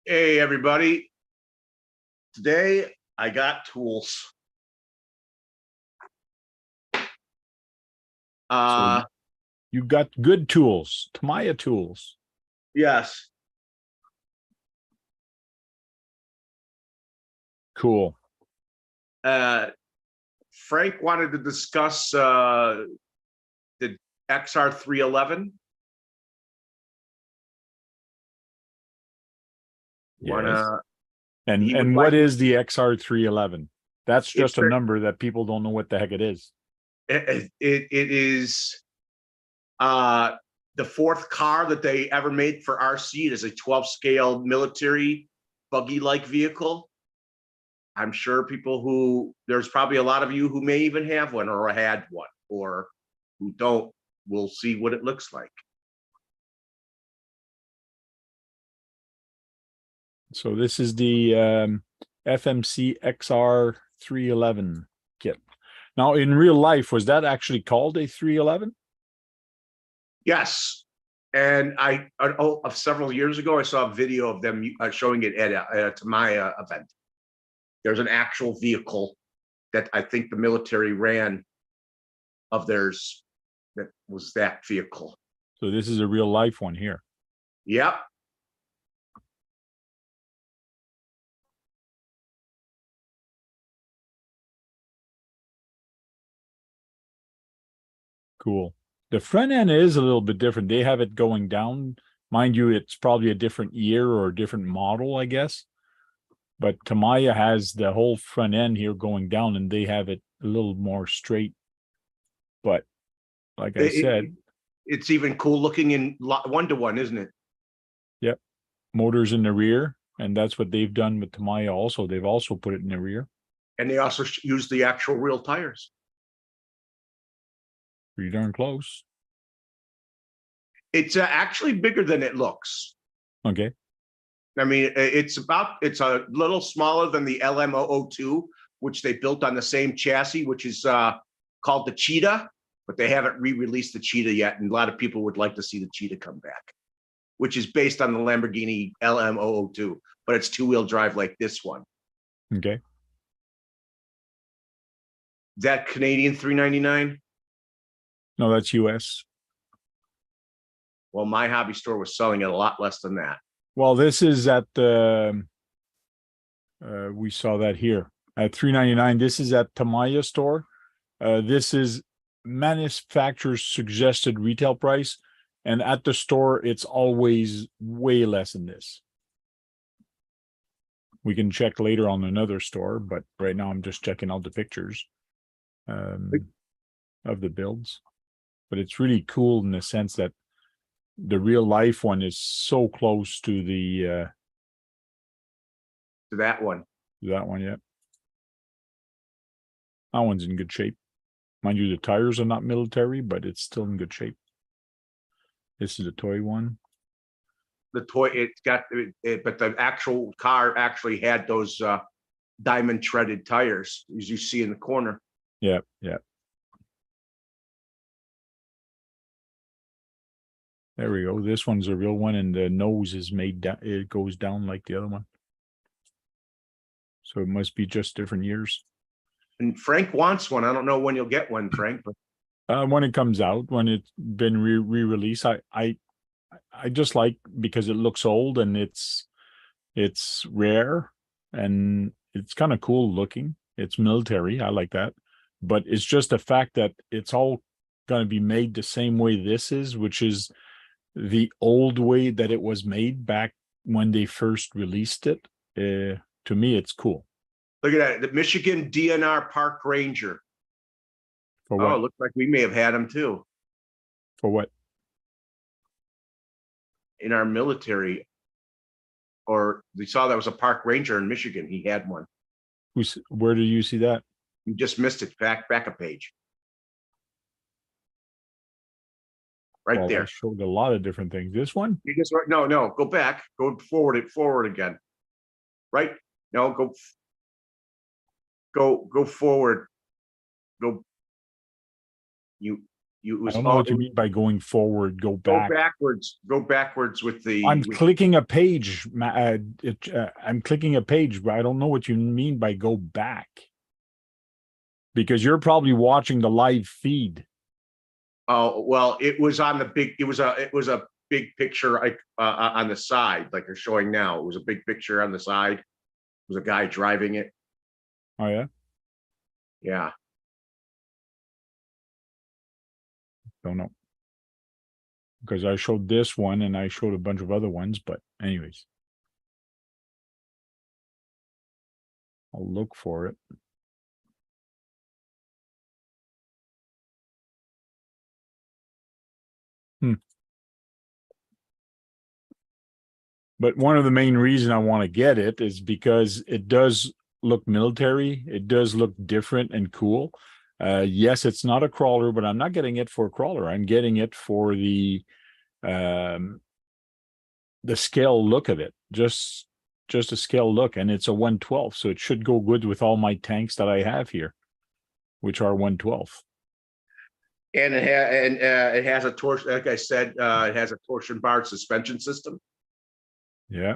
Hey, everybody. Today I got tools. So Uh, you got good tools, Tamiya tools. yes. Cool. Frank wanted to discuss the XR311. Yes. Wanna? And He would and what like is the XR311? That's it's just a number that people don't know what the heck it is. it is uh the fourth car that they ever made for RC. It is a 12 scale military buggy like vehicle. I'm sure there's probably a lot of you who may even have one or had one or who don't. We'll see what it looks like. So this is the FMC XR311 kit. Now, in real life, was that actually called a 311? Yes. And several years ago, I saw a video of them showing it at a Tamiya event. There's an actual vehicle that I think the military ran of theirs that was that vehicle. So this is a real life one here. Yep. Cool. The front end is a little bit different. They have it going down. Mind you, it's probably a different year or a different model, I guess. But Tamiya has the whole front end here going down, and they have it a little more straight. But like I said, It's even cool looking in 1-to-1, isn't it? yep, motors in the rear, and that's what they've done with Tamiya also. They've also put it in the rear. And they also use the actual real tires. Pretty darn close. It's actually bigger than it looks. Okay. I mean, it's a little smaller than the LM002, which they built on the same chassis, which is called the Cheetah, but they haven't re-released the Cheetah yet. And a lot of people would like to see the Cheetah come back, which is based on the Lamborghini LM002, but it's two-wheel drive like this one. Okay. That Canadian 399? No, that's US. Well, my hobby store was selling it a lot less than that. Well, this is at the we saw that here at $399. This is at Tamiya store. This is manufacturer's suggested retail price, and at the store it's always way less than this. We can check later on another store, but right now I'm just checking out the pictures of the builds. But it's really cool in the sense that the real life one is so close to the To that one. that one. Yeah, that one's in good shape. Mind you, the tires are not military, but it's still in good shape. This is a toy one. The toy, it's got it, but the actual car actually had those diamond treaded tires, as you see in the corner. Yeah, yeah. There we go. This one's a real one, and the nose is made down. It goes down like the other one. So it must be just different years. And Frank wants one. I don't know when you'll get one, Frank, but When it comes out, when it's been re-released, I just like because it looks old and it's rare and it's kind of cool looking. It's military. I like that. But it's just the fact that it's all going to be made the same way this is, which is the old way that it was made back when they first released it. To me, it's cool. look at that. The Michigan DNR Park Ranger. For what? Oh, it looks like we may have had him too. For what? In our military. Or we saw that was a park ranger in Michigan. He had one. Where did you see that? You just missed it. Back a page. Right Well, there. I showed a lot of different things. This one? You just no, go back. Go forward again. Right? No, go forward. Go. You, it I was don't know all, what you mean by going forward, go back. go backwards with the. I'm clicking a page. I'm clicking a page, but I don't know what you mean by go back. Because you're probably watching the live feed. Oh, well, it was on the big, it was a big picture like on the side, like you're showing now. It was a big picture on the side. It was a guy driving it. Oh yeah, Yeah. don't know. Because I showed this one and I showed a bunch of other ones, but anyways. I'll look for it. But one of the main reasons I want to get it is because it does look military. It does look different and cool. Yes, it's not a crawler, but I'm not getting it for a crawler. I'm getting it for the scale look of it. Just a scale look, and it's a 112, so it should go good with all my tanks that I have here, which are 112. And it has a torsion, like I said, it has a torsion bar suspension system. Yeah,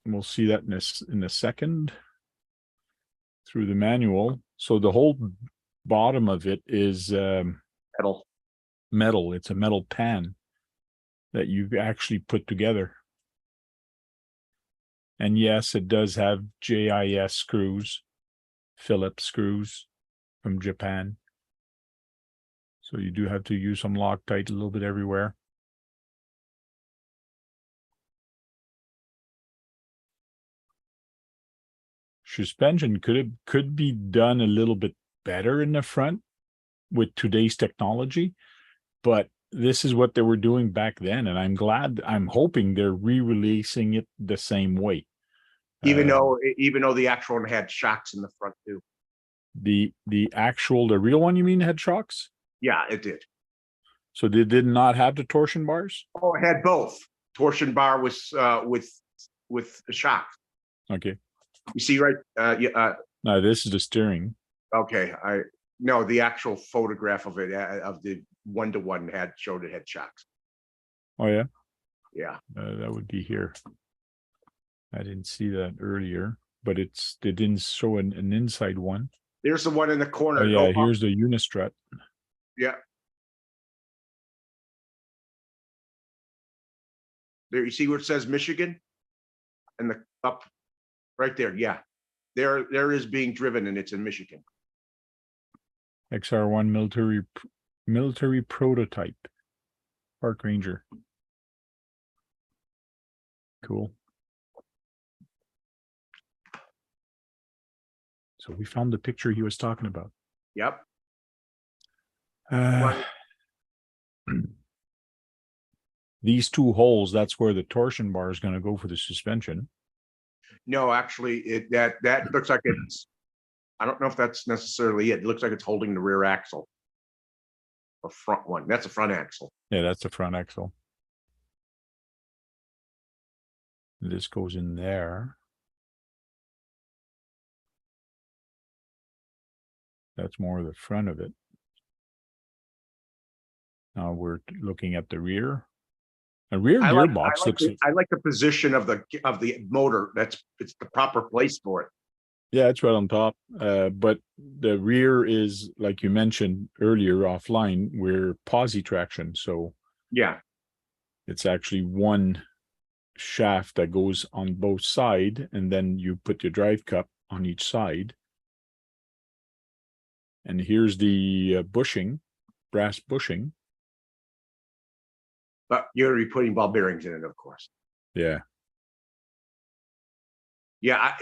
we'll see that in a second through the manual. So the whole bottom of it is metal. It's a metal pan that you actually put together. And yes, it does have JIS screws, Phillips screws from Japan. So you do have to use some Loctite a little bit everywhere. Suspension could be done a little bit better in the front with today's technology, but this is what they were doing back then, and I'm hoping they're re-releasing it the same way. Even though the actual one had shocks in the front too. The real one, you mean, had shocks? Yeah, it did. So they did not have the torsion bars? Oh, it had both. Torsion bar was with a shock. Okay. You see, right? No, this is the steering. Okay, no, the actual photograph of it of the 1-to-1 showed it had shocks. Oh yeah, yeah. That would be here. I didn't see that earlier, but they didn't show an inside one. There's the one in the corner. Oh yeah, here's the unistrut. Yeah. There, you see where it says Michigan, and the up right there. Yeah, there is being driven, and it's in Michigan. XR1 military prototype, Park Ranger. Cool. So we found the picture he was talking about. Yep. These two holes, that's where the torsion bar is going to go for the suspension. No, actually, that looks like it's. I don't know if that's necessarily it. It looks like it's holding the rear axle. Or front one. That's a front axle. Yeah, that's the front axle. This goes in there. That's more of the front of it. Now we're looking at the rear. A rear gearbox looks. I like the position of the motor. It's the proper place for it. Yeah, it's right on top. But the rear is, like you mentioned earlier offline, we're posi traction. So yeah, it's actually one shaft that goes on both sides, and then you put your drive cup on each side. And here's the bushing, brass bushing. But you're going to be putting ball bearings in it, of course. Yeah. Yeah,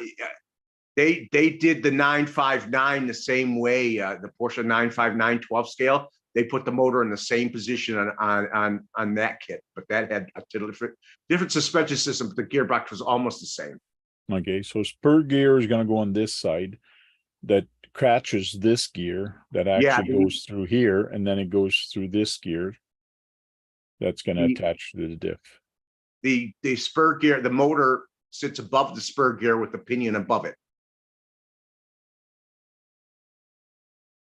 they did the 959 the same way. The Porsche 959 12 scale. They put the motor in the same position on that kit, but that had a different suspension system. But the gearbox was almost the same. Okay, so spur gear is going to go on this side. That catches this gear that actually goes through here, and then it goes through this gear. That's going to attach to the diff. The spur gear, the motor sits above the spur gear with the pinion above it,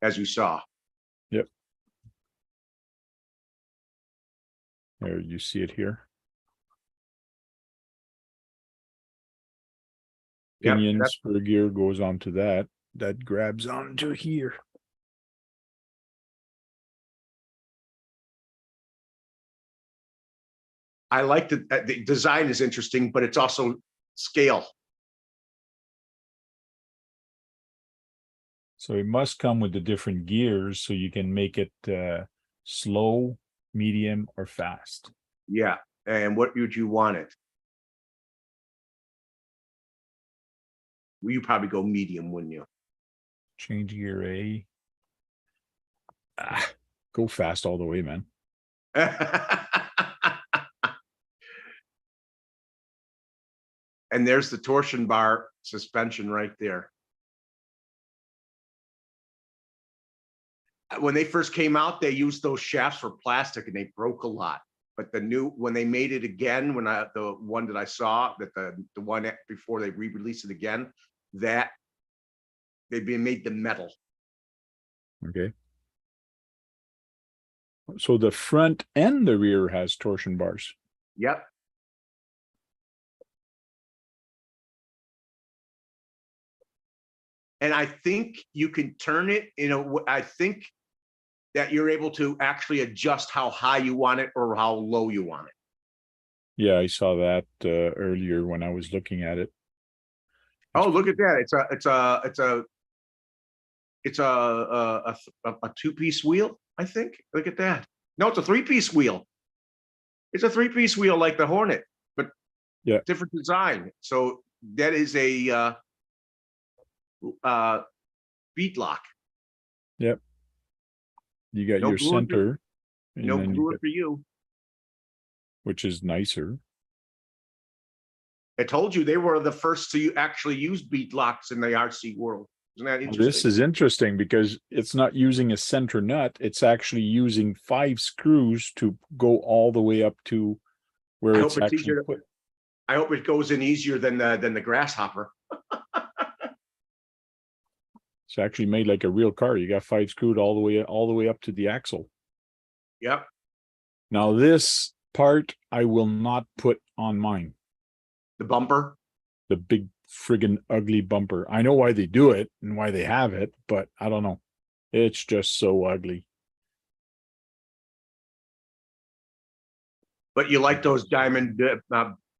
as you saw. Yep. There, you see it here. Yep, Pinions for gear goes onto that. That grabs onto here. I like the design is interesting, but it's also scale. So it must come with the different gears so you can make it slow, medium, or fast. Yeah. And what would you want it? Well, you probably go medium, wouldn't you? Change gear A. Go fast all the way, man. And there's the torsion bar suspension right there. When they first came out, they used those shafts for plastic and they broke a lot. But when they made it again, the one that I saw, that the one before they re-released it again, that they've been made the metal. Okay. So the front and the rear has torsion bars. Yep. And I think you can turn it, I think that you're able to actually adjust how high you want it or how low you want it. Yeah, I saw that earlier when I was looking at it. Oh, look at that. It's a two-piece wheel, I think. Look at that. No, it's a three-piece wheel. It's a three-piece wheel like the Hornet, but yeah, different design. So that is a beat lock. Yep. You got No your gluing center. No gluing for you. Which is nicer. I told you they were the first to actually use beat locks in the RC world. Isn't that interesting? This is interesting because it's not using a center nut. It's actually using 5 screws to go all the way up to where it's actually put. I hope it goes in easier than the grasshopper. It's actually made like a real car. You got 5 screwed all the way up to the axle. Yep. Now this part I will not put on mine. The bumper. The big friggin' ugly bumper. I know why they do it and why they have it, but I don't know. It's just so ugly. But you like those diamond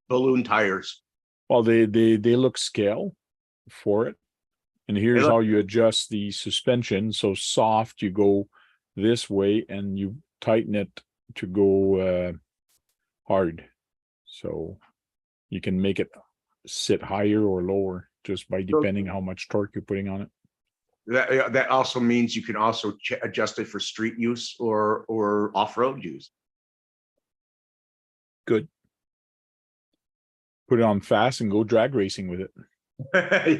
balloon tires. Well, they look scale for it. And here's how you adjust the suspension. So soft, you go this way and you tighten it to go hard. So you can make it sit higher or lower just by depending how much torque you're putting on it. That also means you can also adjust it for street use or off-road use. Good. Put it on fast and go drag racing with it.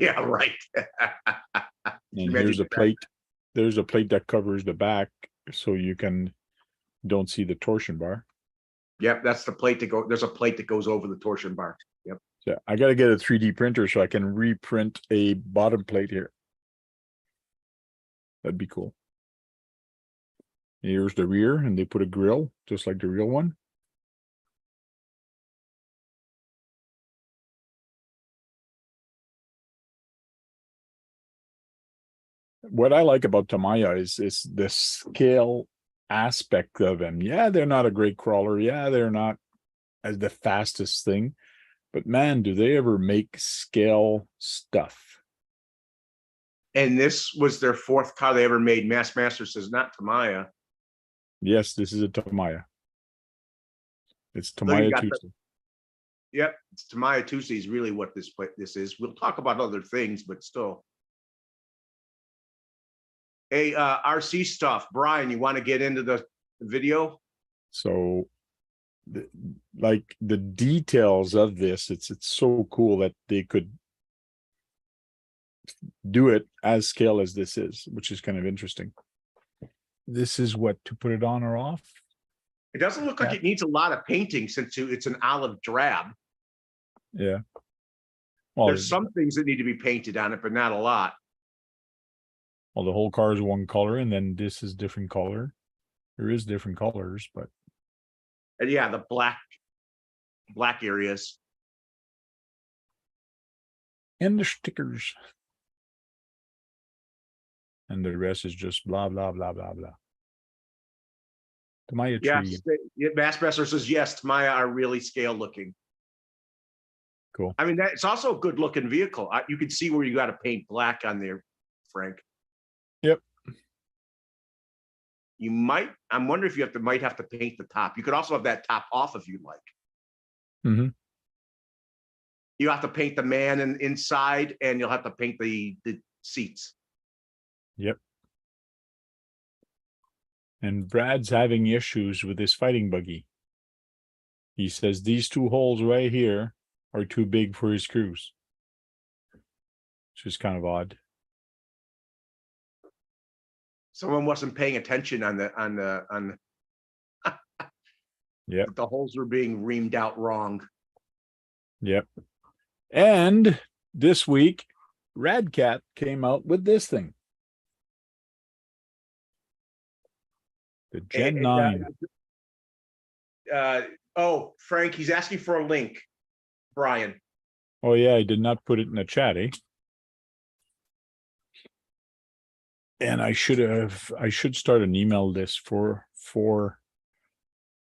Yeah, right. And here's a plate. There's a plate that covers the back so you don't see the torsion bar. Yep, that's the plate there's a plate that goes over the torsion bar. Yep. So I got to get a 3D printer so I can reprint a bottom plate here. That'd be cool. Here's the rear, and they put a grill just like the real one. What I like about Tamiya is the scale aspect of them. Yeah, they're not a great crawler. Yeah, they're not as the fastest thing, but man, do they ever make scale stuff. And this was their 4th car they ever made. Master says not Tamiya. Yes, this is a Tamiya. It's Tamiya Tuesday. Yep, it's Tamiya Tuesday is really what this is. We'll talk about other things, but still. Hey, RC stuff. Brian, you want to get into the video? So, like the details of this, it's so cool that they could do it as scale as this is, which is kind of interesting. This is what to put it on or off. It doesn't look like it needs a lot of painting since it's an olive drab. Yeah. Well, there's some things that need to be painted on it, but not a lot. Well, the whole car is one color, and then this is different color. There is different colors, but And yeah, the black areas. And the stickers. And the rest is just blah, blah, blah, blah, blah. The Maya tree. Yes, Bassmaster says yes. Maya are really scale looking. Cool. I mean, it's also a good looking vehicle. You can see where you got to paint black on there, Frank. Yep. You might. I'm wondering if you might have to paint the top. You could also have that top off if you like. Mm-hmm. You have to paint the man inside, and you'll have to paint the seats. Yep. And Brad's having issues with his fighting buggy. He says these two holes right here are too big for his screws. Which is kind of odd. Someone wasn't paying attention on the Yeah. the holes were being reamed out wrong. Yep. And this week, Radcat came out with this thing. The Gen 9. Oh, Frank, he's asking for a link. Brian. Oh yeah, I did not put it in the chat, eh? And I should start an email list for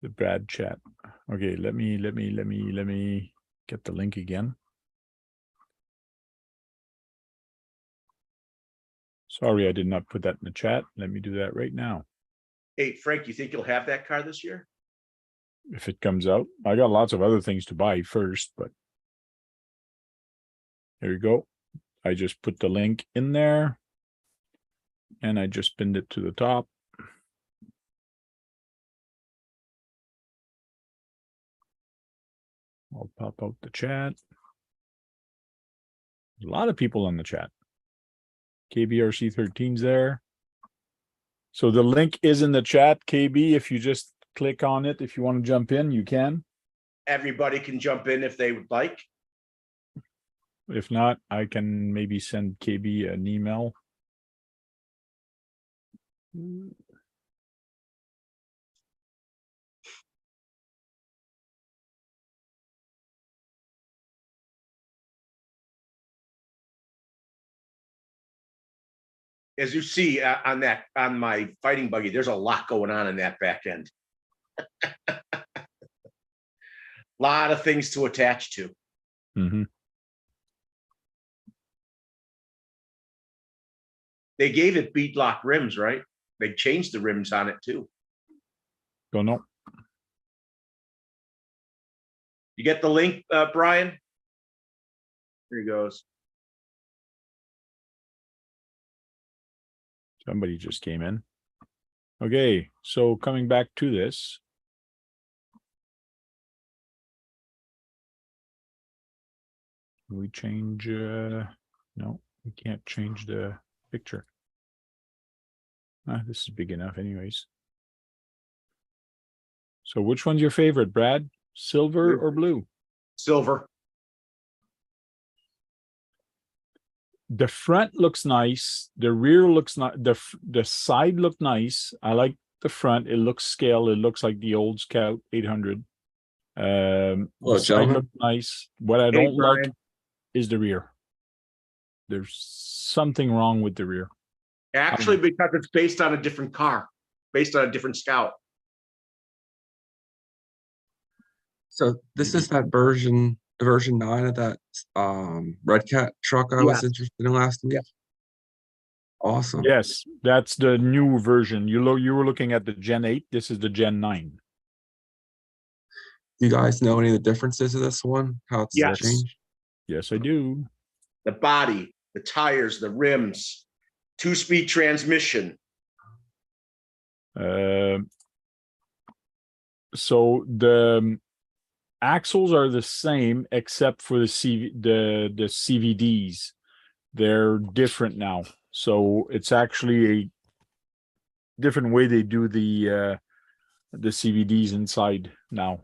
the Brad chat. Okay, let me get the link again. Sorry, I did not put that in the chat. Let me do that right now. Hey, Frank, you think you'll have that car this year? If it comes out, I got lots of other things to buy first, but there you go. I just put the link in there and I just pinned it to the top. I'll pop out the chat. There's a lot of people in the chat. KBRC13's there. So the link is in the chat, KB. If you just click on it, if you want to jump in, you can. Everybody can jump in if they would like. If not, I can maybe send KB an email. As you see on my fighting buggy, there's a lot going on in that back end. A lot of things to attach to. Mm-hmm. They gave it bead lock rims, right? They changed the rims on it too. Don't know. You get the link, Brian? Here he goes. Somebody just came in. Okay, so coming back to this. Can we change? No, we can't change the picture. This is big enough anyways. So which one's your favorite, Brad? Silver or blue? Silver. The front looks nice. The rear looks not. The side looked nice. I like the front. It looks scale. It looks like the old Scout 800. The side looks nice. What I don't like is the rear. There's something wrong with the rear. Actually, because it's based on a different car, based on a different Scout. So this is that version 9 of that Red Cat truck I was interested in last week. Yeah. Awesome. Yes, that's the new version. You were looking at the Gen 8. This is the Gen 9. Do you guys know any of the differences of this one? How it's changed? Yes, I do. The body, the tires, the rims, 2-speed transmission. So the axles are the same except for the CVDs. They're different now. So it's actually a different way they do the CVDs inside now.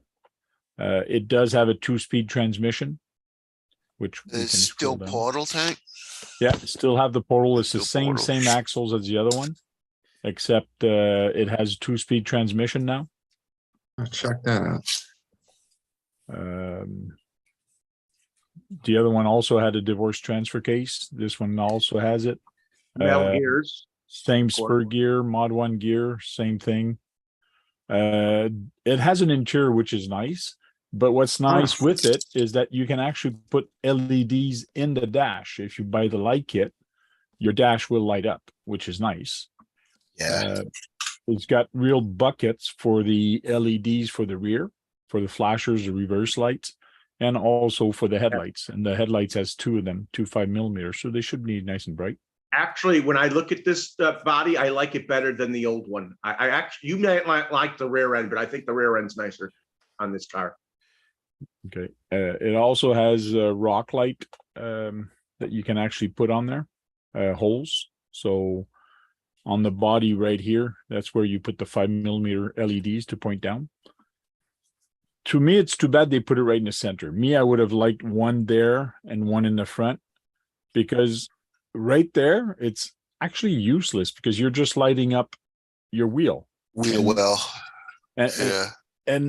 It does have a 2-speed transmission, which It's still portal tank. Yeah, still have the portal. It's the Still same axles as the other one, except it has 2-speed transmission now. I'll check that out. The other one also had a divorce transfer case. This one also has it. Metal Uh, gears. Same Of course. spur gear, mod 1 gear, same thing. It has an interior which is nice, but what's nice with it is that you can actually put LEDs in the dash. If you buy the light kit, your dash will light up, which is nice. Yeah, It's got real buckets for the LEDs for the rear, for the flashers, the reverse lights, and also for the headlights. And the headlights has two of them, 5mm, so they should be nice and bright. Actually, when I look at this body, I like it better than the old one. I actually, you may like the rear end, but I think the rear end's nicer on this car. Okay. It also has a rock light that you can actually put on there, holes. So on the body right here, that's where you put the 5mm LEDs to point down. To me, it's too bad they put it right in the center. Me, I would have liked one there and one in the front, because right there, it's actually useless because you're just lighting up your wheel. wheel And- well, And, yeah.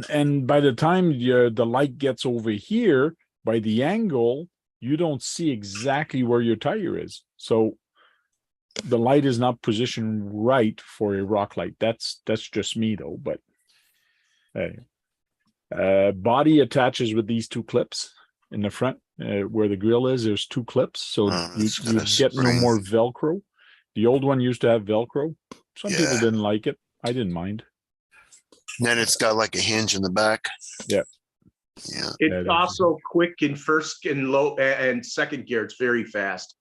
and by the time the light gets over here, by the angle, you don't see exactly where your tire is. So the light is not positioned right for a rock light. That's just me though, but hey. Body attaches with these two clips in the front, where the grill is. There's two clips, so Oh, you it's got a get no spring. more Velcro. The old one used to have Velcro. Some people Yeah. didn't like it. I didn't mind. Then it's got like a hinge in the back. Yeah. Yeah, It's That is- also quick in first and low and second gear. It's very fast.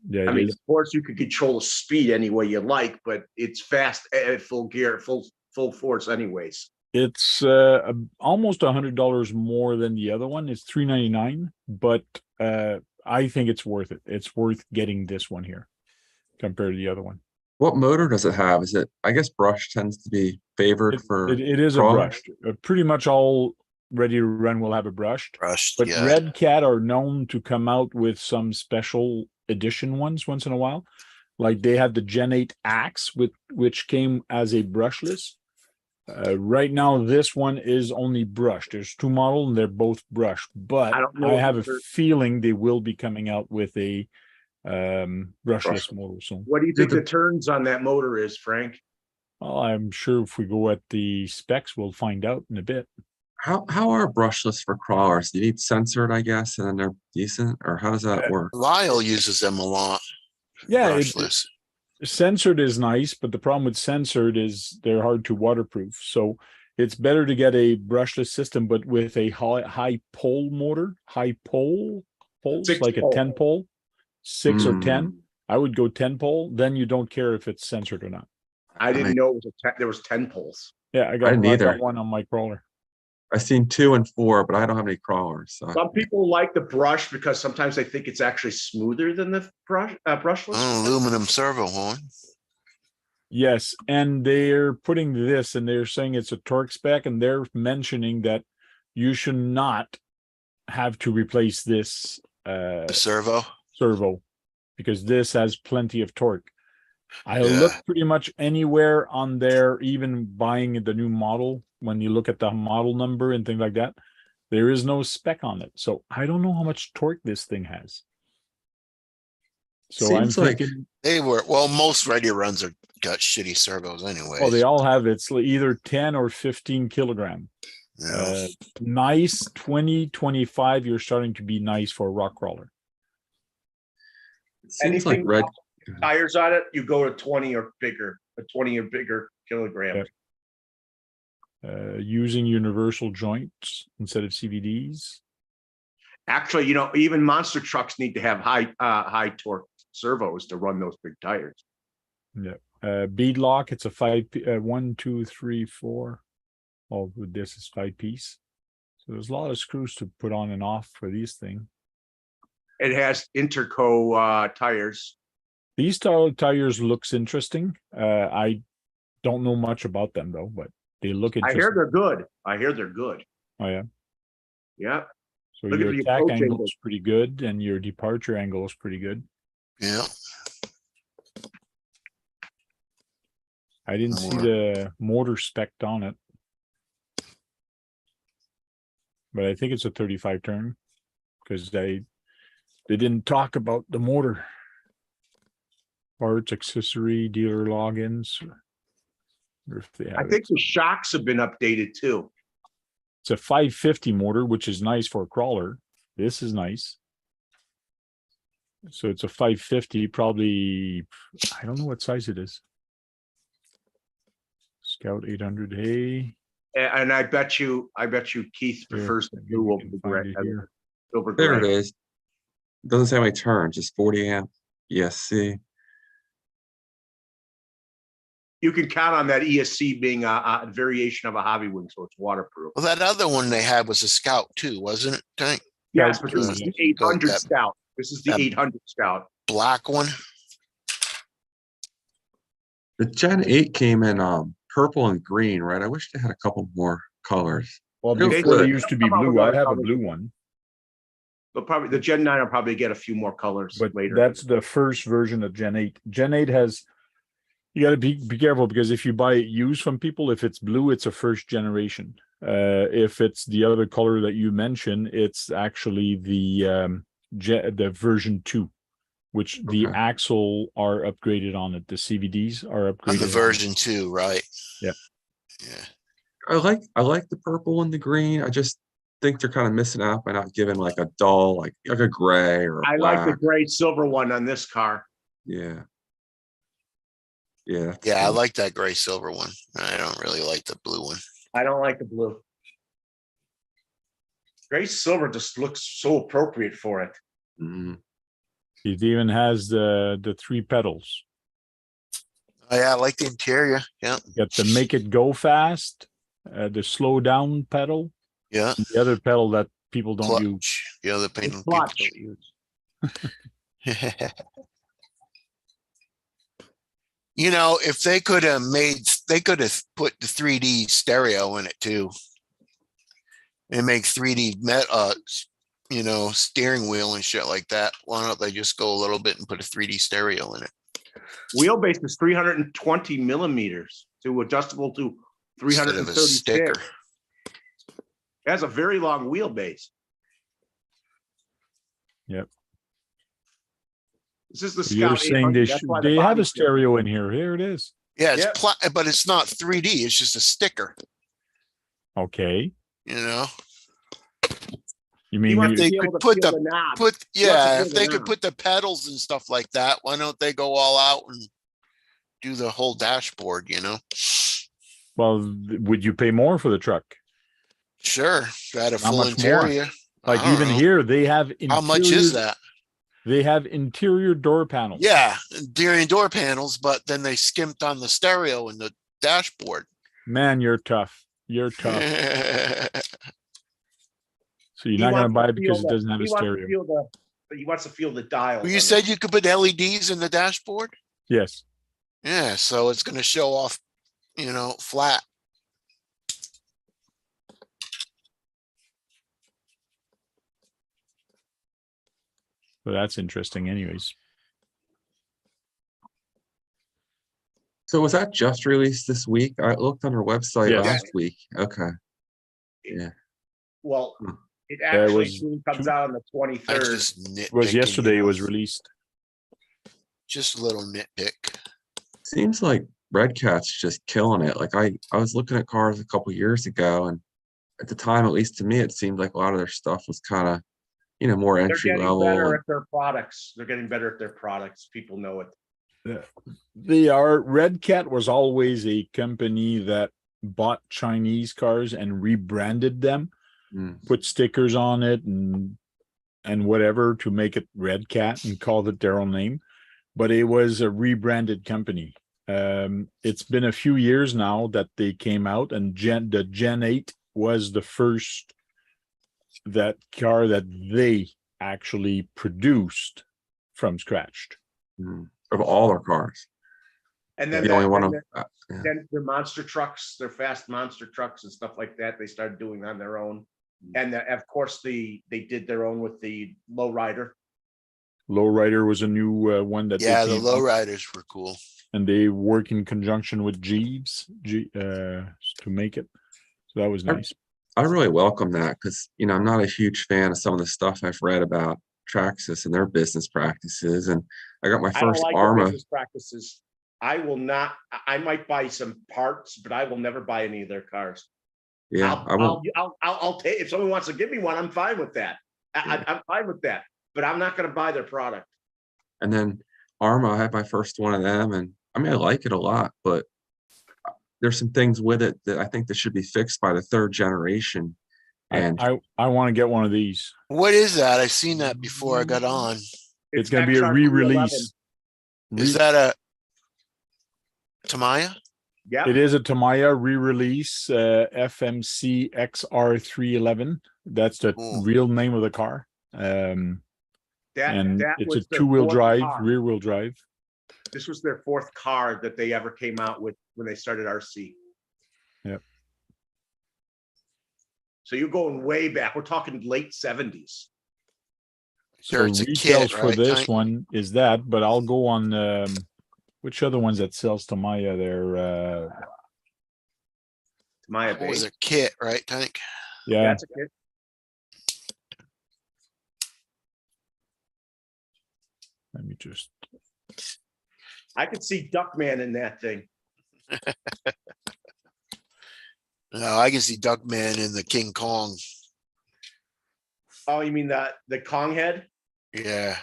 Yeah, I it mean, is. of course, you can control the speed any way you like, but it's fast at full gear, full force, anyways. It's almost $100 more than the other one. It's $399, but I think it's worth it. It's worth getting this one here compared to the other one. What motor does it have? Is it, I guess brush tends to be favored for It is a crawler? brushed. Pretty much all ready to run will have a brushed. brushed, But yeah. Red Cat are known to come out with some special edition ones once in a while. Like they had the Gen 8 Axe, which came as a brushless. Right now, this one is only brushed. There's two models and they're both brushed. But I don't know I if have a they're- feeling they will be coming out with a brushless motor soon. What do you think the turns on that motor is, Frank? Well, I'm sure if we go at the specs, we'll find out in a bit. How are brushless for crawlers? You need censored, I guess, and then they're decent, or how does that work? Lyle uses them a lot. Yeah, Brushless. censored is nice, but the problem with censored is they're hard to waterproof. So it's better to get a brushless system, but with a high pole motor, high poles, 6 like pole. a 10 pole, 6 or 10. Mm. I would go 10 pole. Then you don't care if it's censored or not. I didn't know it was there was 10 poles. Yeah, I got didn't either. one on my crawler. I've seen 2 and 4, but I don't have any crawlers. So. Some people like the brush because sometimes they think it's actually smoother than the brushless. Aluminum servo horn. Yes, and they're putting this and they're saying it's a torque spec, and they're mentioning that you should not have to replace this The servo. servo because this has plenty of torque. I Yeah. look pretty much anywhere on there, even buying the new model, when you look at the model number and things like that, there is no spec on it. So I don't know how much torque this thing has. So Seems I'm like- thinking, They were, well, most ready runs are got shitty servos anyway. well, they all have it's either 10 or 15 kilogram. Yeah. Nice 20, 25, you're starting to be nice for a rock crawler. It seems like Anything red. tires on it, you go to 20 or bigger, a 20 or bigger kilogram. Yeah. Using universal joints instead of CVDs. Actually, even monster trucks need to have high torque servos to run those big tires. Bead lock, it's a 1, 2, 3, 4. Oh, with this is 5-piece. So there's a lot of screws to put on and off for these things. It has Interco tires. These tires looks interesting. I don't know much about them though, but they look I interesting. hear they're good. Oh yeah. Yeah. So Look at your the attack approach angle angle. is pretty good, and your departure angle is pretty good. Yeah. I didn't see Or- the motor spec on it. but I think it's a 35 turn because they didn't talk about the motor. Parts, accessory, dealer logins. Or if they I have think it. the shocks have been updated too. It's a 550 motor, which is nice for a crawler. This is nice. So it's a 550, probably, I don't know what size it is. Scout 800, hey. And I bet you Keith Here, prefers the maybe blue we over can the find gray. it here. Over There it gray. is. Doesn't say how many turns, just 40 amp ESC. You can count on that ESC being a variation of a hobby wing, so it's waterproof. Well, that other one they had was a Scout too, wasn't it, Tank? Yes, Scout but this two, is yeah. the 800 That- Scout. This is the that- 800 Scout. Black one? The Gen 8 came in purple and green, right? I wish they had a couple more colors. Well, Real before they good. used to be Come out with blue, I other have a colors. blue one. But probably the Gen 9 will probably get a few more colors But later. that's the first version of Gen 8. Gen 8 has, you got to be careful because if you buy it used from people, if it's blue, it's a first generation. If it's the other color that you mentioned, it's actually the version 2, which the Okay. axle are upgraded on it. The CVDs are upgraded. On the on it. version 2, right? Yep. Yeah. I like the purple and the green. I just think they're kind of missing out by not giving like a dull, like a gray or a I black. like the gray silver one on this car. Yeah. Yeah. that's Yeah, I cool. like that gray silver one. I don't really like the blue one. I don't like the blue. Gray silver just looks so appropriate for it. Mhm. It even has the 3 pedals. Oh, yeah, I like the interior. Yeah. You got the make it go fast, the slow down pedal, Yeah. and the other pedal that people don't use. Clutch. The other It's people clutch. don't use. You know, if they could have put the 3D stereo in it too. And make 3D steering wheel and shit like that. Why don't they just go a little bit and put a 3D stereo in it? Wheelbase is 320 millimeters to adjustable to Instead of a 336. sticker. It has a very long wheelbase. Yep. This is the You're Scout saying 800. That's why the they have body's a stereo in here. Here it is. Yeah, Yep. but it's not 3D. It's just a sticker. Okay. You know, You He mean wants to they be could able to put feel the- the knob. if feel they the could knob. put the pedals and stuff like that, why don't they go all out and do the whole dashboard? You know, Well, would you pay more for the truck? sure, got a How full much more? interior. Like I don't even know. here, they have How much is interior- that? They have interior door panels. Yeah, interior door panels, but then they skimped on the stereo and the dashboard. Man, you're tough. You're tough. So you're He not gonna wants to buy it feel because it the- doesn't have a he wants to stereo. feel he wants to feel the dial. Well, you said you could put LEDs in the dashboard. Yes. Yeah, so it's going to show off, flat. So that's interesting anyways. So was that just released this week? I looked on our website Yes. last week. Okay. Yeah. Well, Hmm. it it actually was comes two- out on the I 23rd. just It was nitpicking, yesterday it was released. just a little nitpick. Seems like Red Cat's just killing it. Like I was looking at cars a couple years ago, and at the time, at least to me, it seemed like a lot of their stuff was kind of, more They're entry getting level. better and- at their products. They're getting better at their products. People know it. Red Cat was always a company that bought Chinese cars and rebranded them, Mm. put stickers on it and whatever to make it Red Cat and called it their own name. But it was a rebranded company. It's been a few years now that they came out, and the Gen 8 was the first that car that they actually produced from scratch. Of all their cars. And then, The only one then, of yeah. then their monster trucks, their fast monster trucks and stuff like that, they started doing on their own. And of course, they did their own with the lowrider. Lowrider was a new one that Yeah, they the came up, lowriders were cool. and they work in conjunction with Jeeves to make it. So that was nice. I really welcome that because, I'm not a huge fan of some of the stuff I've read about Traxxas and their business practices. And I got my I don't first like the Arma. business practices. I will not, I might buy some parts, but I will never buy any of their cars. Yeah, I won't. I'll take, if someone wants to give me one, I'm fine with that. I'm fine with that, but I'm not going to buy their product. And then Arma, I had my first one of them, and I mean, I like it a lot, but there's some things with it that I think that should be fixed by the third generation. And I want to get one of these. What is that? I've seen that before I got on. It's going to be a XR311. re-release. Is that a Tamiya? Yeah, It is a Tamiya re-release, FMC XR311. That's the Ooh. real name of the car. And it's a was their two-wheel fourth drive, car. rear-wheel drive. This was their fourth car that they ever came out with when they started RC. Yep. So you're going way back. We're talking late 70s. So Sure, it's a retails kit, for right, this Tank? one is that, but I'll go on which other ones that sells Tamiya there? Maya It was Bay. a kit, right, Tank? Yeah, That's a kid. let me just I could see Duckman in that thing. No, I can see Duckman in the King Kong. Oh, you mean the Kong head? Yeah.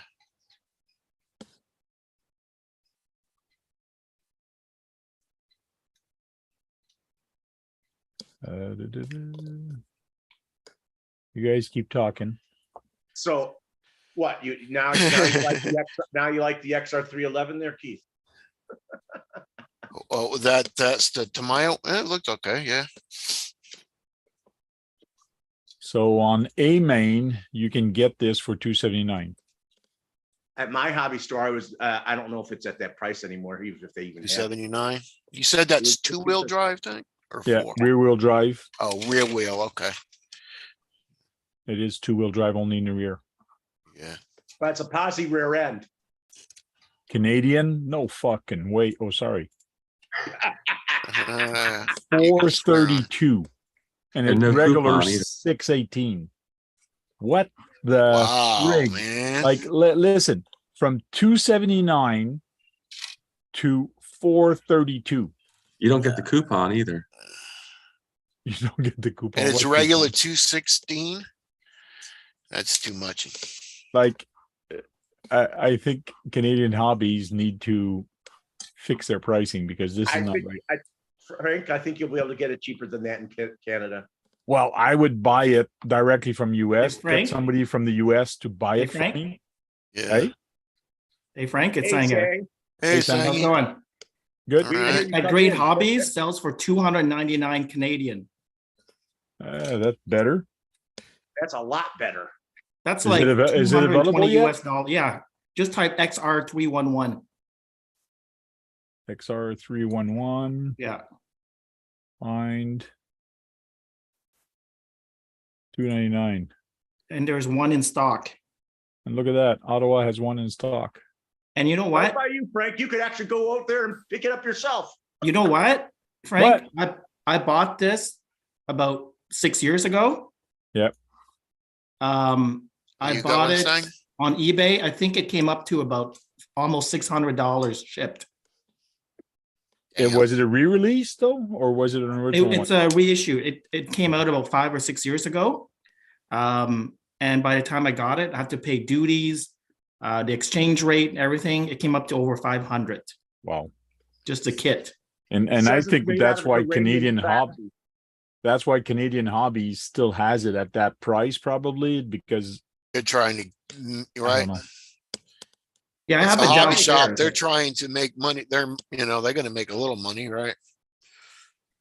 you guys keep talking. So what you now you like the now you like the XR311 there, Keith? Oh, that's the Tamiya. It looked okay. Yeah. So on A main, you can get this for $279. At my hobby store, I was I don't know if it's at that price anymore, even if they even have it. 279. You said that's two-wheel drive, Tank? Or Yeah, four? rear-wheel drive. Oh, rear wheel. Okay. It is two-wheel drive only in the rear. Yeah. But it's a posse rear end. Canadian? No fucking way. Oh, sorry. Uh, 432. And And it's no regular coupon either. 618. What the wow, frig? man. Like, listen, from 279 to 432. You don't get the coupon either. You don't get the coupon. And it's What regular coupon? 216. That's too much. Like, I think Canadian hobbies need to fix their pricing because this I is not think, right. Frank, I think you'll be able to get it cheaper than that in Canada. Well, I would buy it directly from US. Hey, Frank? Get somebody from the US to buy Hey, it for Frank? me. Yeah. Right? Hey, Frank, it's Hey, Sang here. Sang, Hey, Hey, Sam, How's it Sangy. going? Good. All right. At Great Hobbies sells for 299 Canadian. That's better. That's a lot better. That's Is like it is it 220 available yet? US dollars. Yeah. Just type XR311. XR311. Yeah. Find 299. And there's one in stock. And look at that. Ottawa has one in stock. And you know What what? about you, Frank? You could actually go out there and pick it up yourself. You know what, Frank? I bought this about 6 years ago. Yep. I You got bought one, it Sang? on eBay. I think it came up to about almost $600 shipped. Was it a re-release though, or was it an original It's one? a reissue. It came out about 5 or 6 years ago. And by the time I got it, I have to pay duties, the exchange rate and everything. It came up to over 500, Wow. just a kit. And It I says it's think made that's out of why Iranian chassis. that's why Canadian Hobbies still has it at that price, probably because They're trying to, I right? don't know. Yeah, I It's have a it hobby shop. downstairs. They're trying to make money. They're going to make a little money, right?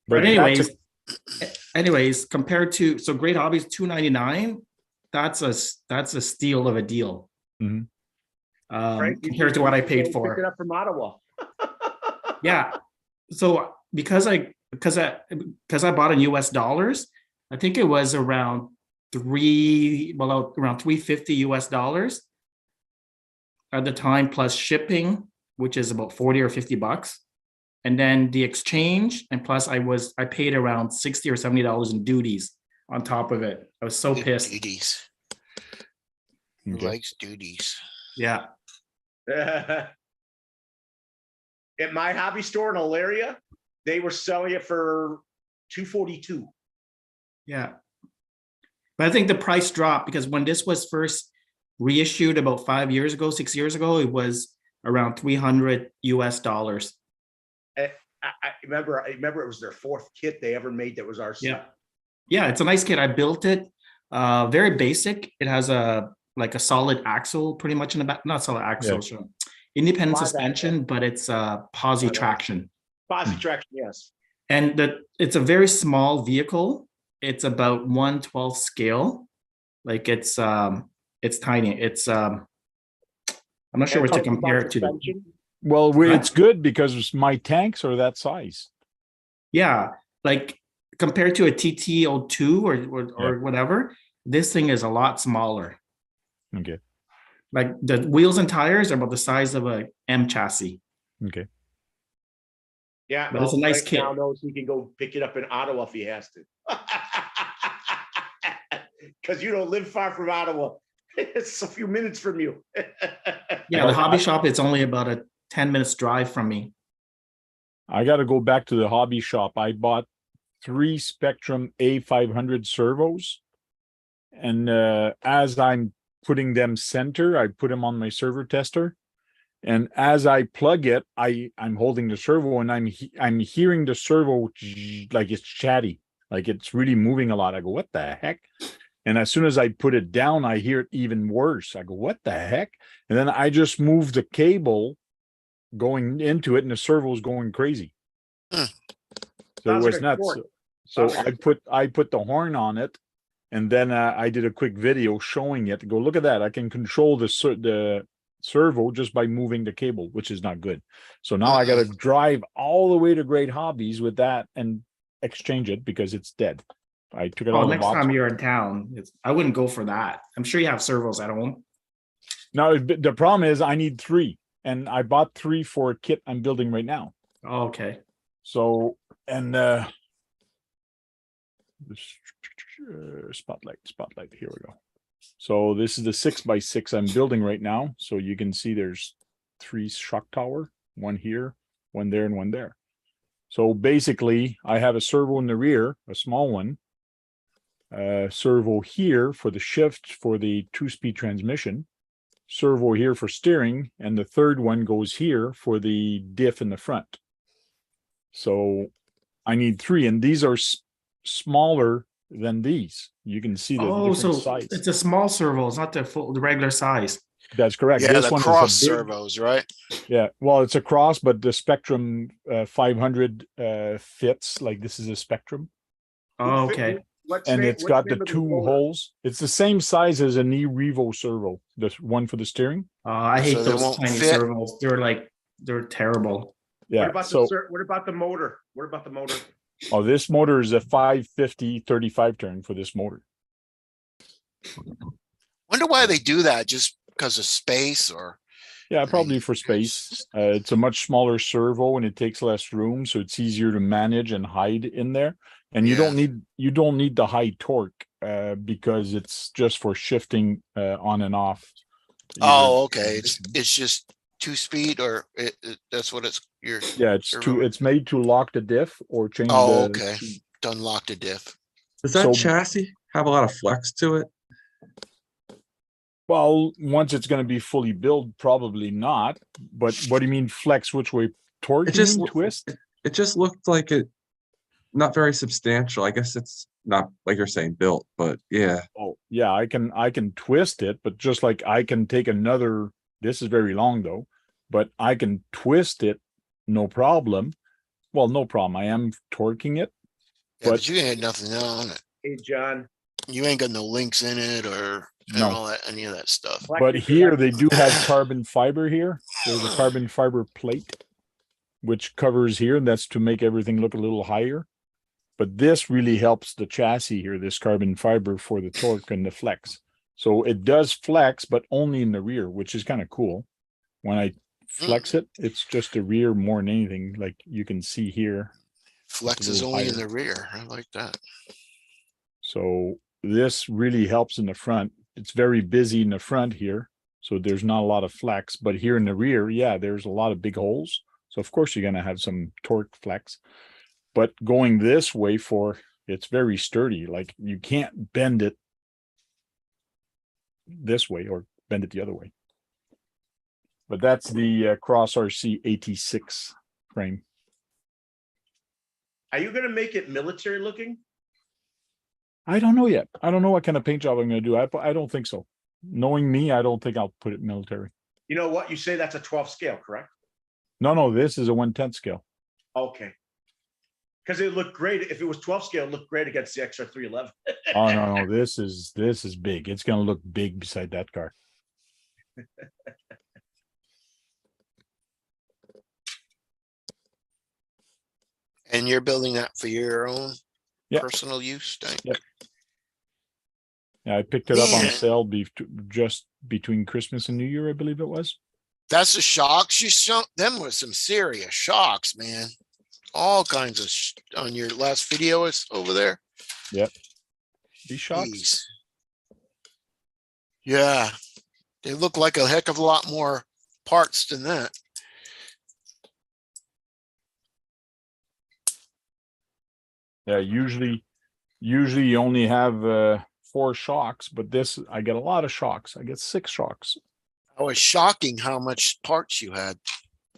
But that's anyways, compared to Great Hobbies $299, that's a steal of a deal. Mhm. Frank, you Compared to should what I go paid pick it for. up from Ottawa. Yeah. So because I bought in US dollars, I think it was around around 350 US dollars at the time, plus shipping, which is about 40 or 50 bucks. And then the exchange, and plus I paid around $60 or $70 in duties on top of it. I was so pissed. Duties. Who Okay. likes duties? Yeah. At my hobby store in Elaria, they were selling it for $242. Yeah. But I think the price dropped because when this was first reissued about 5 years ago, 6 years ago, it was around $300 US. I remember it was their fourth kit they ever made that was RC. Yeah. Yeah, it's a nice kit. I built it. Very basic. It has a solid axle pretty much in the back. Not solid axle, so independent Five suspension, but it's posi traction. Posi traction, yes. And it's a very small vehicle. It's about 1/12 scale. Like it's tiny. It's I'm not sure what to compare it to. Well, Huh? it's good because my tanks are that size. Yeah, like compared to a TT02 or whatever, this thing is a lot smaller. Okay. Like the wheels and tires are about the size of a M chassis. Okay. Yeah, But it's a nice Frank kit. now knows he can go pick it up in Ottawa if he has to. Because you don't live far from Ottawa. It's a few minutes from you. Yeah, the hobby shop, it's only about a 10 minutes drive from me. I got to go back to the hobby shop. I bought 3 Spectrum A500 servos. And as I'm putting them center, I put them on my servo tester. And as I plug it, I'm holding the servo and I'm hearing the servo like it's chatty, like it's really moving a lot. I go, what the heck? And as soon as I put it down, I hear it even worse. I go, what the heck? And then I just move the cable going into it and the servo's going crazy. So Sounds it was like a nuts. torque. So Sounds like a I put the horn on it, and then I did a quick video showing it. Go, look at that! I can control the servo just by moving the cable, which is not good. So now I got to drive all the way to Great Hobbies with that and exchange it because it's dead. I took it out Oh, of the next box. time you're in town, I wouldn't go for that. I'm sure you have servos at home. Now the problem is I need 3, and I bought 3 for a kit I'm building right now. Oh, okay. So and spotlight. Here we go. So this is the 6x6 I'm building right now. So you can see there's 3 shock tower, 1 here, 1 there, and 1 there. So basically, I have a servo in the rear, a small one. Servo here for the shift for the 2-speed transmission. Servo here for steering, and the third one goes here for the diff in the front. So I need 3, and these are smaller than these. You can see the different So size. it's a small servo. It's not the regular size. That's correct. Yeah, This the one cross is a big, servos, right? yeah. Well, it's a cross, but the Spectrum 500 fits. Like this is a Spectrum, Oh, okay. and it's got the 2 holes. It's the same size as an E-Revo servo. This one for the steering. I hate So they those won't tiny fit? servos. They're terrible. Yeah. So what about the motor? What about the motor? oh, this motor is a 550 35 turn for this motor. Wonder why they do that, just because of space or Yeah, probably for space. It's a much smaller servo and it takes less room, so it's easier to manage and hide in there. And you don't need the high torque because it's just for shifting on and off. oh, okay. It's just 2-speed or that's what it's Yeah, it's made to lock the diff or change oh, the okay. To unlock the diff. Does that So- chassis have a lot of flex to it? Well, once it's going to be fully built, probably not. But what do you mean flex? Which way? Torque? It just twist? It just looked like it, not very substantial. I guess it's not like you're saying built, but yeah. Oh, yeah, I can twist it, but just like I can take another, this is very long though, but I can twist it, no problem. Well, no problem. I am torquing it. Yeah, but But- you ain't nothing on it. Hey, John. You ain't got no links in it or and No. all that, any of that stuff. But here they do have carbon fiber here. There's a carbon fiber plate, which covers here, and that's to make everything look a little higher. But this really helps the chassis here, this carbon fiber for the torque and the flex. So it does flex, but only in the rear, which is kind of cool. When I flex it, it's just the rear more than anything, like you can see here. Flex a is little only in higher. the rear. I like that. So this really helps in the front. It's very busy in the front here, so there's not a lot of flex, but here in the rear, yeah, there's a lot of big holes. So of course you're going to have some torque flex, but going this way it's very sturdy. Like you can't bend it this way or bend it the other way. But that's the Cross RC 86 frame. Are you gonna make it military looking? I don't know yet. I don't know what kind of paint job I'm going to do. I don't think so. Knowing me, I don't think I'll put it military. You know what? You say that's a 12 scale, correct? No, this is a 1/10 scale. Okay. Because it looked great. If it was 12 scale, it looked great against the XR 311. Oh no, this is big. It's going to look big beside that car. And you're building that for your own Yeah. personal use? Yeah. Yeah, I picked it up on Man. sale just between Christmas and New Year, I believe it was. That's the shocks you show. Them was some serious shocks, man. All kinds of on your last video is over there. These shocks. Jeez. Yeah, they look like a heck of a lot more parts than that. Yeah, usually you only have 4 shocks, but this I get a lot of shocks. I get 6 shocks. I was shocking how much parts you had.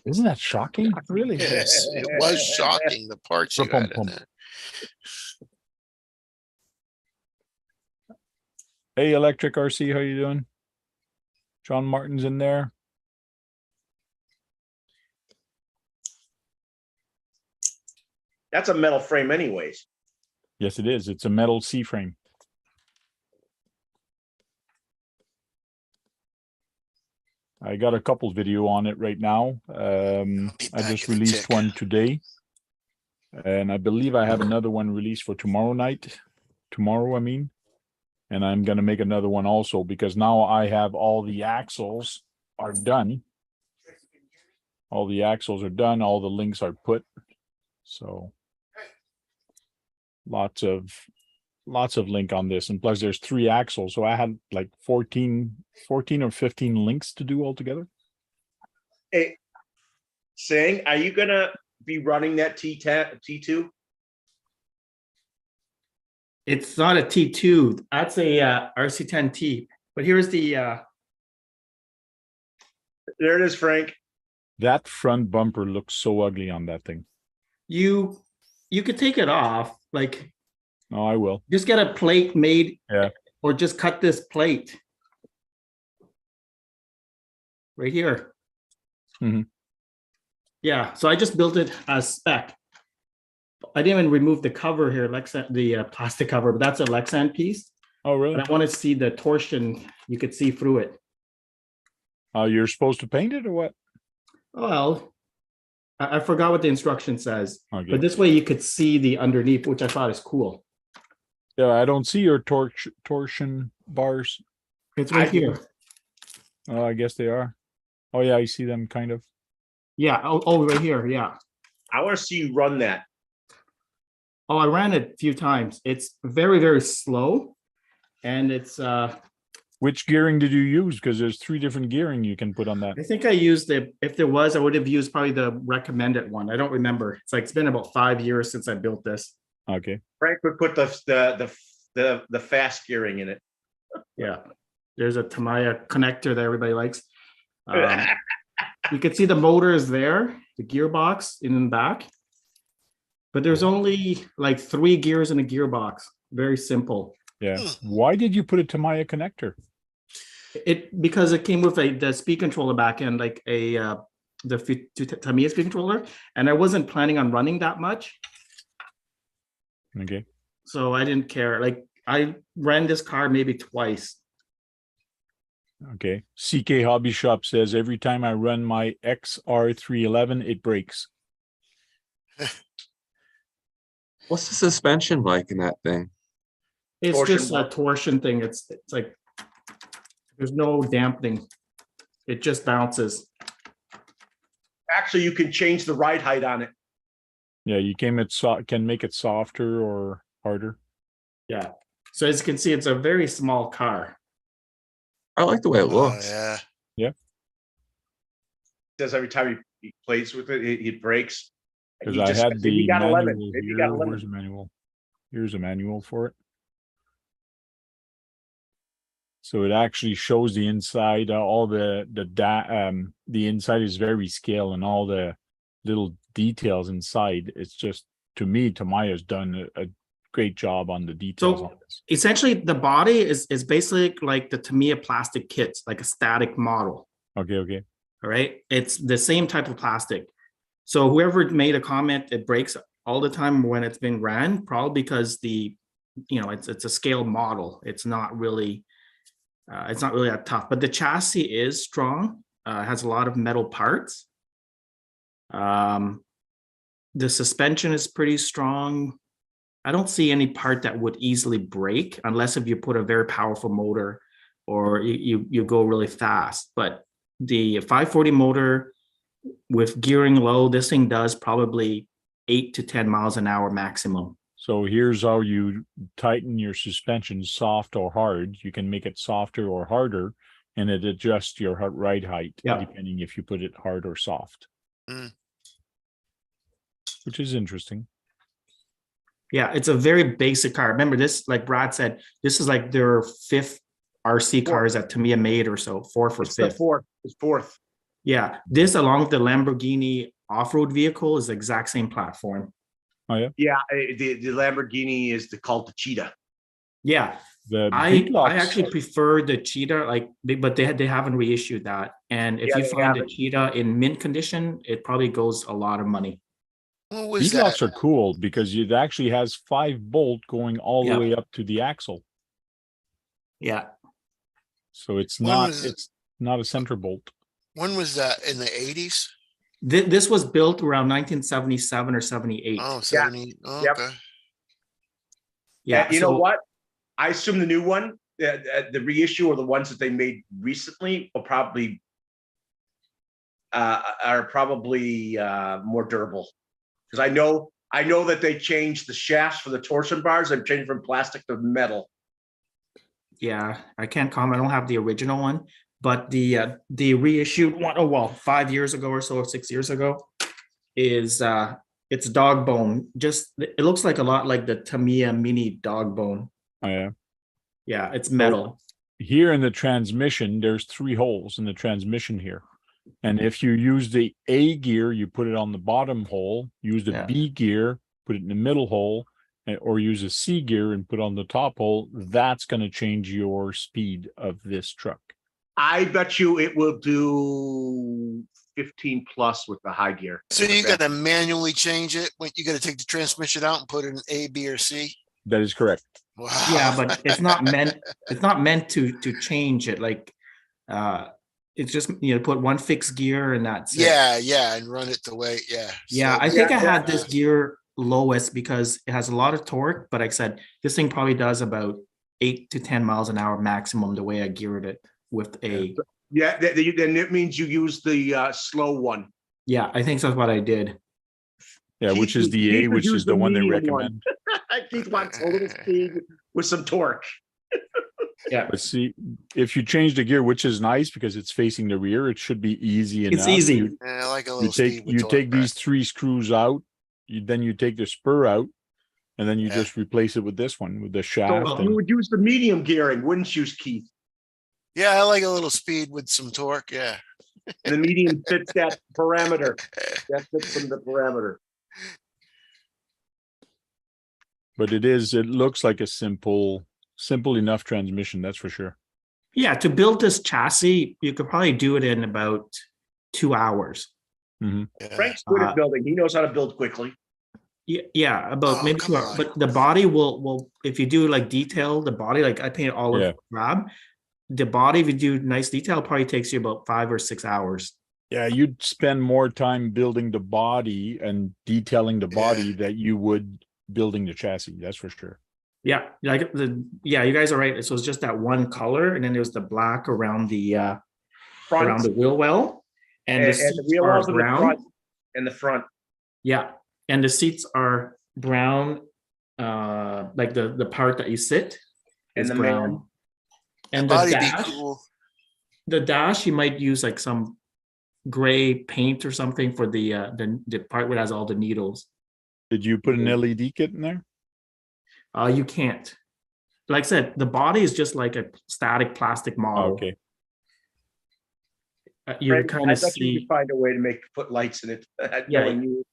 Isn't that shocking? Really? Yes, it was shocking the parts you had in that. Hey, Electric RC, how you doing? John Martin's in there. That's a metal frame anyways. Yes, it is. It's a metal C-frame. I got a couple video on it right now. I just released one today. And I believe I have another one released for tomorrow night. Tomorrow, I mean. And I'm going to make another one also because now I have all the axles are done. All the axles are done. All the links are put. So lots of link on this. And plus there's 3 axles. So I had like 14 or 15 links to do altogether. Hey, Singh, are you gonna be running that T2? It's not a T2. That's a RC10T. But here's the There it is, Frank. That front bumper looks so ugly on that thing. you could take it off, like No, I will. just get a plate made. Yeah. Or just cut this plate. Right here. Mhm. Yeah, so I just built it as spec. I didn't even remove the cover here, the plastic cover, but that's a Lexan piece. Oh, really? But I want to see the torsion. You could see through it. You're supposed to paint it or what? Well, I forgot what the instruction says, Okay. but this way you could see the underneath, which I thought is cool. Yeah, I don't see your torsion bars. It's right I- here. Oh, I guess they are. Oh yeah, I see them kind of. Yeah. Oh, right here. Yeah. I want to see you run that. Oh, I ran it a few times. It's very, very slow, and it's. Which gearing did you use? Because there's 3 different gearing you can put on that. I think I used it. If there was, I would have used probably the recommended one. I don't remember. It's been about 5 years since I built this. Okay. Frank would put the fast gearing in it. Yeah, there's a Tamiya connector that everybody likes. You can see the motor is there, the gearbox in the back, but there's only like 3 gears in a gearbox. Very simple. Yeah. Why did you put a Tamiya connector? Because it came with the speed controller back end, like the Tamiya speed controller, and I wasn't planning on running that much, Okay. so I didn't care. Like I ran this car maybe twice. Okay. CK Hobby Shop says every time I run my XR311, it breaks. What's the suspension like in that thing? It's Torsion just a bar. torsion thing. It's like there's no dampening. It just bounces. Actually, you can change the ride height on it. Yeah, you can make it softer or harder. Yeah. So as you can see, it's a very small car. I like the way it looks. Yeah. Does every time he plays with it, he breaks. And Because he I just had says, maybe he the got a lemon. manual Maybe he here. got a lemon. Where's the manual? Here's a manual for it. So it actually shows the inside, all the inside is very scale and all the little details inside. It's just, to me, Tamiya's done a great job on the details on So this. essentially, the body is basically like the Tamiya plastic kits, like a static model. Okay. All right, it's the same type of plastic. So whoever made a comment, it breaks all the time when it's been ran, probably because it's a scale model. It's not really that tough, but the chassis is strong. Has a lot of metal parts. The suspension is pretty strong. I don't see any part that would easily break unless if you put a very powerful motor or you go really fast. But the 540 motor with gearing low, this thing does probably 8 to 10 miles an hour maximum. So here's how you tighten your suspension, soft or hard. You can make it softer or harder, and it adjusts your ride height, Yeah. depending if you put it hard or soft. Mm. Which is interesting. Yeah, it's a very basic car. Remember this, like Brad said, this is like their fifth RC cars that Tamiya made or so, fourth or It's the fifth. fourth. It's fourth. Yeah, this along with the Lamborghini off-road vehicle is the exact same platform. Oh yeah. Yeah, the Lamborghini is the called the Cheetah. Yeah, The I beadlocks- actually prefer the Cheetah, but they haven't reissued that. And if Yeah, you they find the haven't. Cheetah in mint condition, it probably goes a lot of money. What was that? beadlocks are cool because it actually has 5 bolt going all Yeah. the way up to the axle. Yeah, So it's When not was- a center bolt. When was that? In the 80s? this was built around 1977 or 78. Oh, 70. Oh, Yep. okay. Yeah, And you know so- what? I assume the new one, the reissue or the ones that they made recently will probably are probably more durable. Because I know that they changed the shafts for the torsion bars. They've changed from plastic to metal. Yeah, I can't comment. I don't have the original one, but the reissued one, 5 years ago or so, or 6 years ago, is it's dog bone. Just it looks like a lot like the Tamiya Mini dog bone. Oh, yeah. Yeah, it's metal. Here in the transmission, there's 3 holes in the transmission here. And if you use the A gear, you put it on the bottom hole, use the Yeah. B gear, put it in the middle hole, or use a C gear and put on the top hole. That's going to change your speed of this truck. I bet you it will do 15 plus with the high gear. So you got to manually change it when you got to take the transmission out and put it in A, B, or C. That is correct. Wow. Yeah, but it's not meant to change it. Like it's just put one fixed gear and that's it. Yeah, and run it the way. Yeah. Yeah, So- I think I Yeah, had this gear lowest because it has a lot of torque, but like I said, this thing probably does about 8 to 10 miles an hour maximum the way I geared it with a. Yeah, then it means you use the slow one. Yeah, I think that's what I did. Yeah, which is the Keith A, which used is the one they medium recommend. Keith wants a little speed with some torque. Yeah, But see, if you change the gear, which is nice because it's facing the rear, it should be easy enough. it's easy. Yeah, I like a You little take speed with torque, right? these 3 screws out, then you take the spur out, and then you Yeah. just replace it with this one with the shaft. So and- you would use the medium gearing, wouldn't you, Keith? Yeah, I like a little speed with some torque. Yeah. And the medium fits that parameter. That fits from the parameter. But it looks like a simple enough transmission, that's for sure. Yeah, to build this chassis, you could probably do it in about 2 hours. Yeah. Frank's good at building. He knows how to build quickly. Yeah, about Oh, maybe come 2 hours. on. But the body will if you do like detail the body, like I painted all Yeah. of Rob, the body, if you do nice detail, probably takes you about 5 or 6 hours. Yeah, you'd spend more time building the body and detailing the body that you would building the chassis, that's for sure. Yeah, you guys are right. So it's just that one color, and then there's the black around the Front wheel well, and the and seats the wheel are wells in the brown. front. In the front. Yeah, and the seats are brown, like the part that you sit is the brown. man. And the Body'd be dash, cool. the dash, you might use like some gray paint or something for the part where it has all the needles. Did you put an LED kit in there? You can't. Like I said, the body is just like a static plastic model. Okay. You Frank, kind I of bet you see. could find a way to put lights in it. Yeah. Knowing you.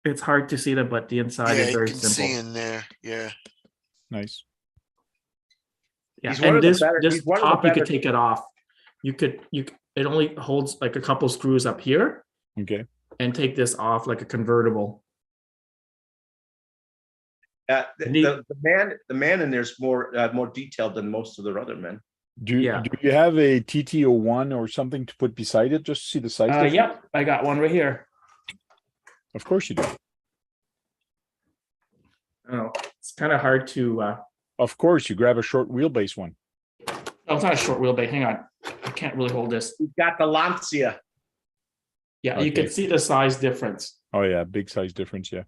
It's hard to see that, but the inside Yeah, is you very can see simple. in there. Yeah. Nice. Yeah, He's one and of the this better- this he's one of the top you could better- take it off. It only holds like a couple screws up here, Okay. and take this off like a convertible. The man in there's more detailed than most of the other men. Do Yeah. do you have a TT01 or something to put beside it just to see the size difference? Yep, I got one right here. Of course you do. Oh, it's kind of hard to. Of course, you grab a short wheelbase one. Oh, it's not a short wheelbase. Hang on, I can't really hold this. He's got the Lancia. Yeah, you can Okay. see the size difference. Oh yeah, big size difference. Yeah.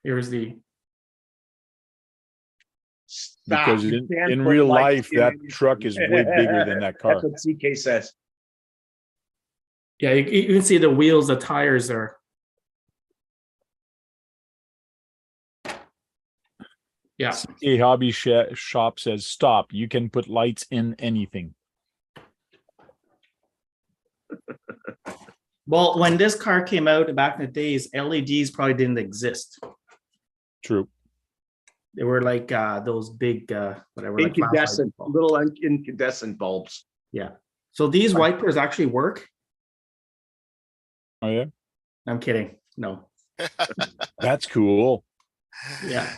Here's the. Stop. Because You can't in put real lights life, in that anything. truck is way bigger than that car. That's what CK says. Yeah, you can see the wheels, the tires are. Yeah, A hobby shop says stop. You can put lights in anything. well, when this car came out back in the days, LEDs probably didn't exist. True. They were like those big whatever, like Incandescent, flashlights. little incandescent bulbs. Yeah. So these wipers actually work. Oh yeah, I'm kidding. No. that's cool. Yeah.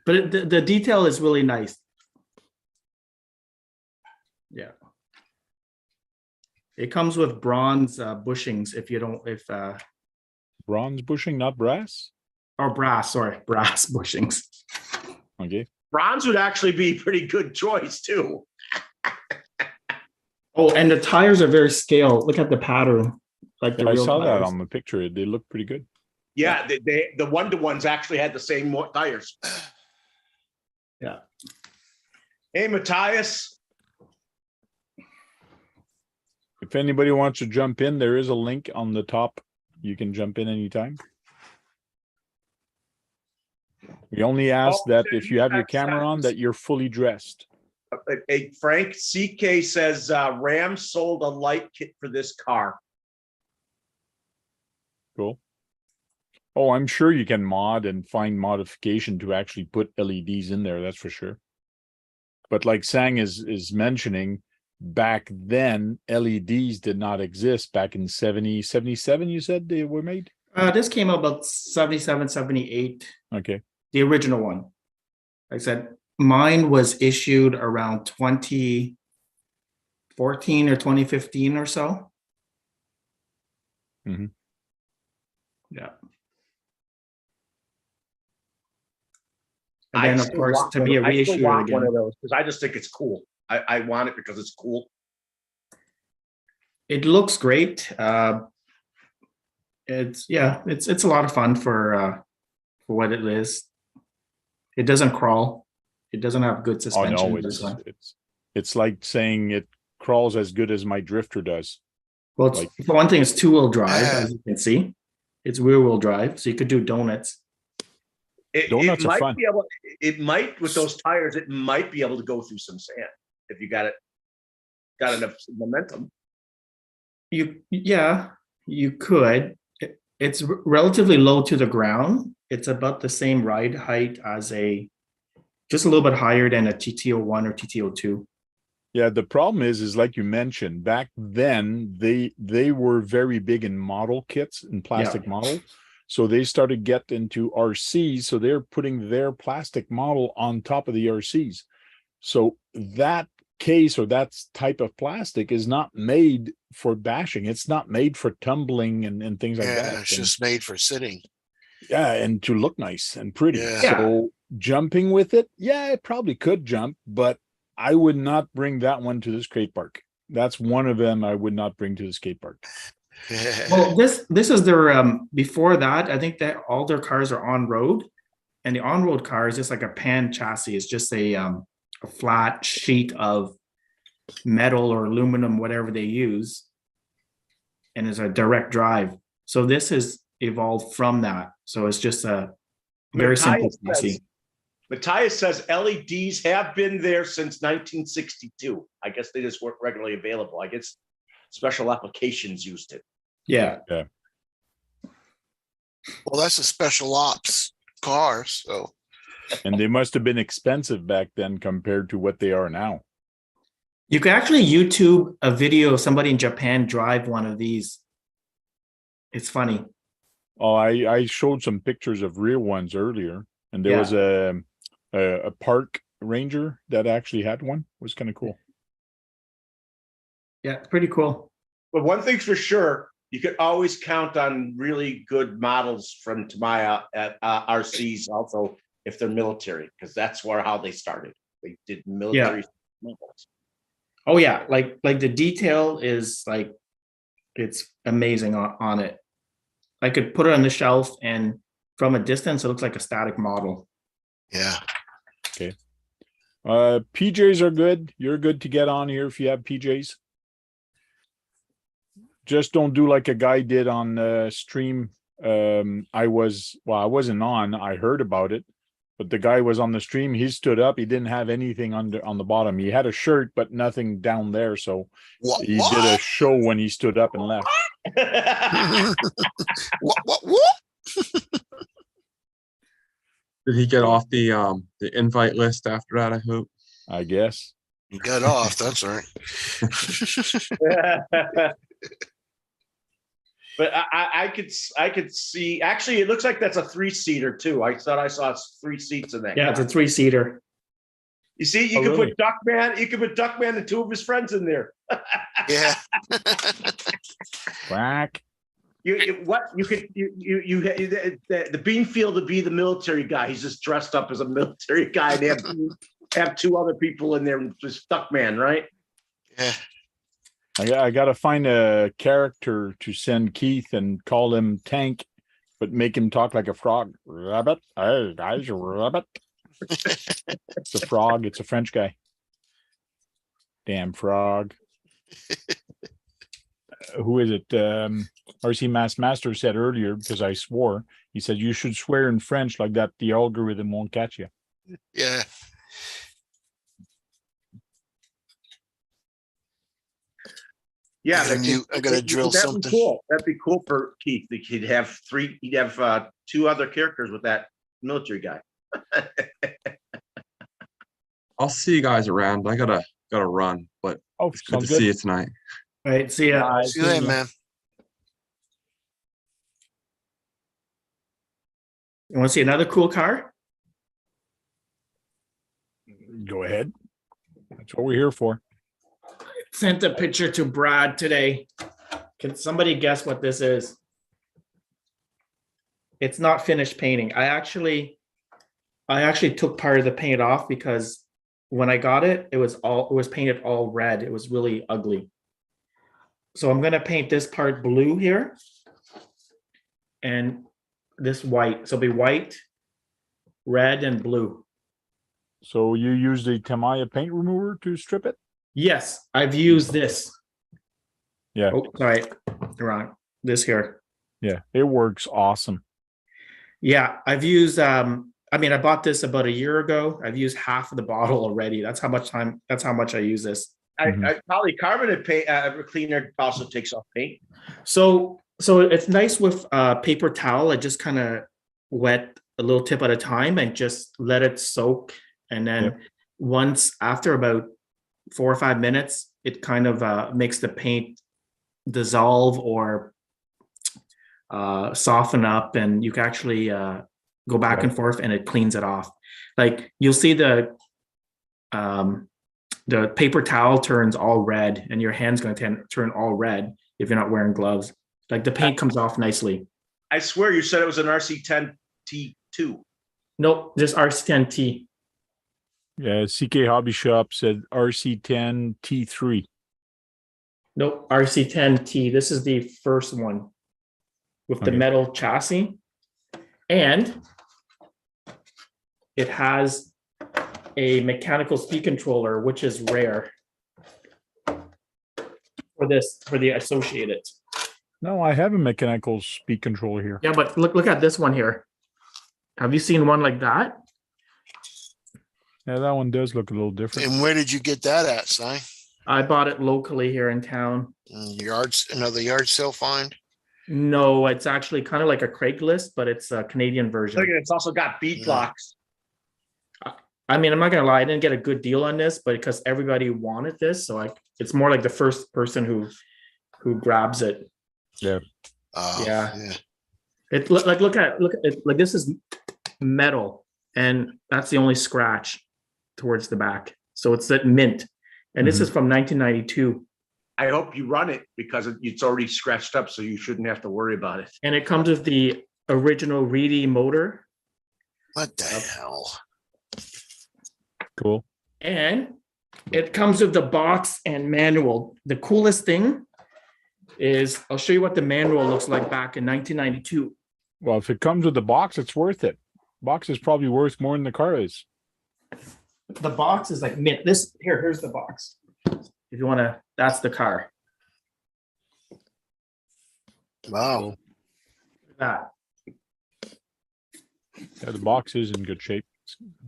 But the detail is really nice. Yeah. It comes with bronze bushings Bronze bushing, not brass. or brass, sorry, brass bushings. Okay. Bronze would actually be a pretty good choice too. Oh, and the tires are very scale. Look at the pattern. Like the I real saw that tires. on the picture. They look pretty good. Yeah, the one-to-ones actually had the same tires. Yeah. Hey, Matthias. If anybody wants to jump in, there is a link on the top. You can jump in anytime. We only ask that if you have your camera on, that you're fully dressed. Hey, Frank, CK says Ram sold a light kit for this car. Cool. Oh, I'm sure you can mod and find modification to actually put LEDs in there. That's for sure. But like Sang is mentioning, back then, LEDs did not exist back in 77, you said they were made? This came out about 77, 78, Okay. the original one. Like I said, mine was issued around 2014 or 2015 or so. Mhm. Yeah. And then, of course, to be a I still reissue want one again. of those because I just think it's cool. I want it because it's cool. It looks great. It's a lot of fun for what it is. It doesn't crawl. It doesn't have good Oh suspension. no, it's like saying it crawls as good as my drifter does. Well, it's, like- for one thing, it's two-wheel drive, as you can see. It's rear-wheel drive, so you could do donuts. Donuts are fun. It might with those tires. It might be able to go through some sand if you got enough momentum. You could. It's relatively low to the ground. It's about the same ride height as just a little bit higher than a TT01 or TT02. Yeah, the problem is like you mentioned, back then they were very big in model kits and plastic model. So they started get into RCs. So they're putting their plastic model on top of the RCs. So that case or that type of plastic is not made for bashing. It's not made for tumbling and things like that. Yeah, it's just made for sitting. Yeah, and to look nice and pretty. Yeah. So jumping with it, yeah, it probably could jump, but I would not bring that one to the skate park. That's one of them I would not bring to the skate park. Well, this is their before that. I think that all their cars are on road. And the on-road car is just like a pan chassis. It's just a flat sheet of metal or aluminum, whatever they use, and it's a direct drive. So this has evolved from that. So it's just a very simple chassis. Matthias says LEDs have been there since 1962. I guess they just weren't regularly available. I guess special applications used it. Yeah. Well, that's a special ops car, so And they must have been expensive back then compared to what they are now. You can actually YouTube a video of somebody in Japan drive one of these. It's funny. Oh, I showed some pictures of real ones earlier, and there was a park ranger that actually had one. It was kind of cool. Yeah, it's pretty cool. But one thing's for sure, you could always count on really good models from Tamiya at RCs also if they're military, because that's how they started. They did military models. Oh yeah, like the detail is like, it's amazing on it. I could put it on the shelf and from a distance, it looks like a static model. yeah. Okay. PJs are good. You're good to get on here if you have PJs. Just don't do like a guy did on stream. I wasn't on. I heard about it, but the guy was on the stream. He stood up. He didn't have anything on the bottom. He had a shirt, but nothing down there. So he did a show when he stood up and left. What? Did he get off the invite list after that? I hope. I guess. You got off. That's right. But I could see. Actually, it looks like that's a 3-seater too. I thought I saw 3 seats in that. Yeah, it's a car. 3-seater. You see, you can put Duckman. You can put Duckman and 2 of his friends in there. Yeah. Quack. The Beanfield would be the military guy. He's just dressed up as a military guy, and have 2 other people in there, just Duckman, right? Yeah. I gotta find a character to send Keith and call him Tank, but make him talk like a frog. Rabbit, hey guys, rabbit. It's a frog. It's a French guy. Damn frog. Who is it? RC Master said earlier, because I swore. He said you should swear in French like that. The algorithm won't catch you. Yeah. Yeah, I gotta drill something. Be cool. That'd be cool for Keith. He'd have 2 other characters with that military guy. I'll see you guys around. I gotta run, but Oh, it's good to sounds see you tonight. All right, see ya. See you later, man. You want to see another cool car? Go ahead. That's what we're here for. Sent a picture to Brad today. Can somebody guess what this is? It's not finished painting. I actually took part of the paint off because when I got it, it was painted all red. It was really ugly. So I'm gonna paint this part blue here and this white. So it'll be white, red, and blue. So you use the Tamiya paint remover to strip it? Yes, I've used this. Yeah. Oh, sorry, wrong. This here. Yeah, it works awesome. Yeah, I've used. I mean, I bought this about a year ago. I've used half of the bottle already. That's how much I use this. Probably carbonate paint cleaner also takes off paint. So it's nice with paper towel. I just kind of wet a little tip at a time and just let it soak. And then once after about 4 or 5 minutes, it kind of makes the paint dissolve or soften up, and you can actually go back and forth and it cleans it off. Like you'll see the paper towel turns all red and your hand's going to turn all red if you're not wearing gloves. Like the paint comes off nicely. I swear you said it was an RC10 T2. Nope, just RC10T. Yeah, CK Hobby Shop said RC10 T3. Nope, RC10T. This is the first one with the metal chassis. And it has a mechanical speed controller, which is rare for the associated. No, I have a mechanical speed controller here. Yeah, but look at this one here. Have you seen one like that? Yeah, that one does look a little different. And where did you get that at, Si? I bought it locally here in town. Another yard sale find? No, it's actually kind of like a Craigslist, but it's a Canadian version. Look, it's also got beat Yeah. blocks. I mean, I'm not gonna lie, I didn't get a good deal on this, but because everybody wanted this, so it's more like the first person who grabs it. Oh, Yeah. yeah. It look at it, like this is metal, and that's the only scratch towards the back. So it's that mint, and this is from 1992, I hope you run it because it's already scratched up, so you shouldn't have to worry about it. and it comes with the original Reedy motor, What the hell? Cool. and it comes with the box and manual. The coolest thing is I'll show you what the manual looks like back in 1992. Well, if it comes with the box, it's worth it. Box is probably worth more than the car is. The box is like mint. Here's the box. If you want to, that's the car. Wow. That. Yeah, the box is in good shape,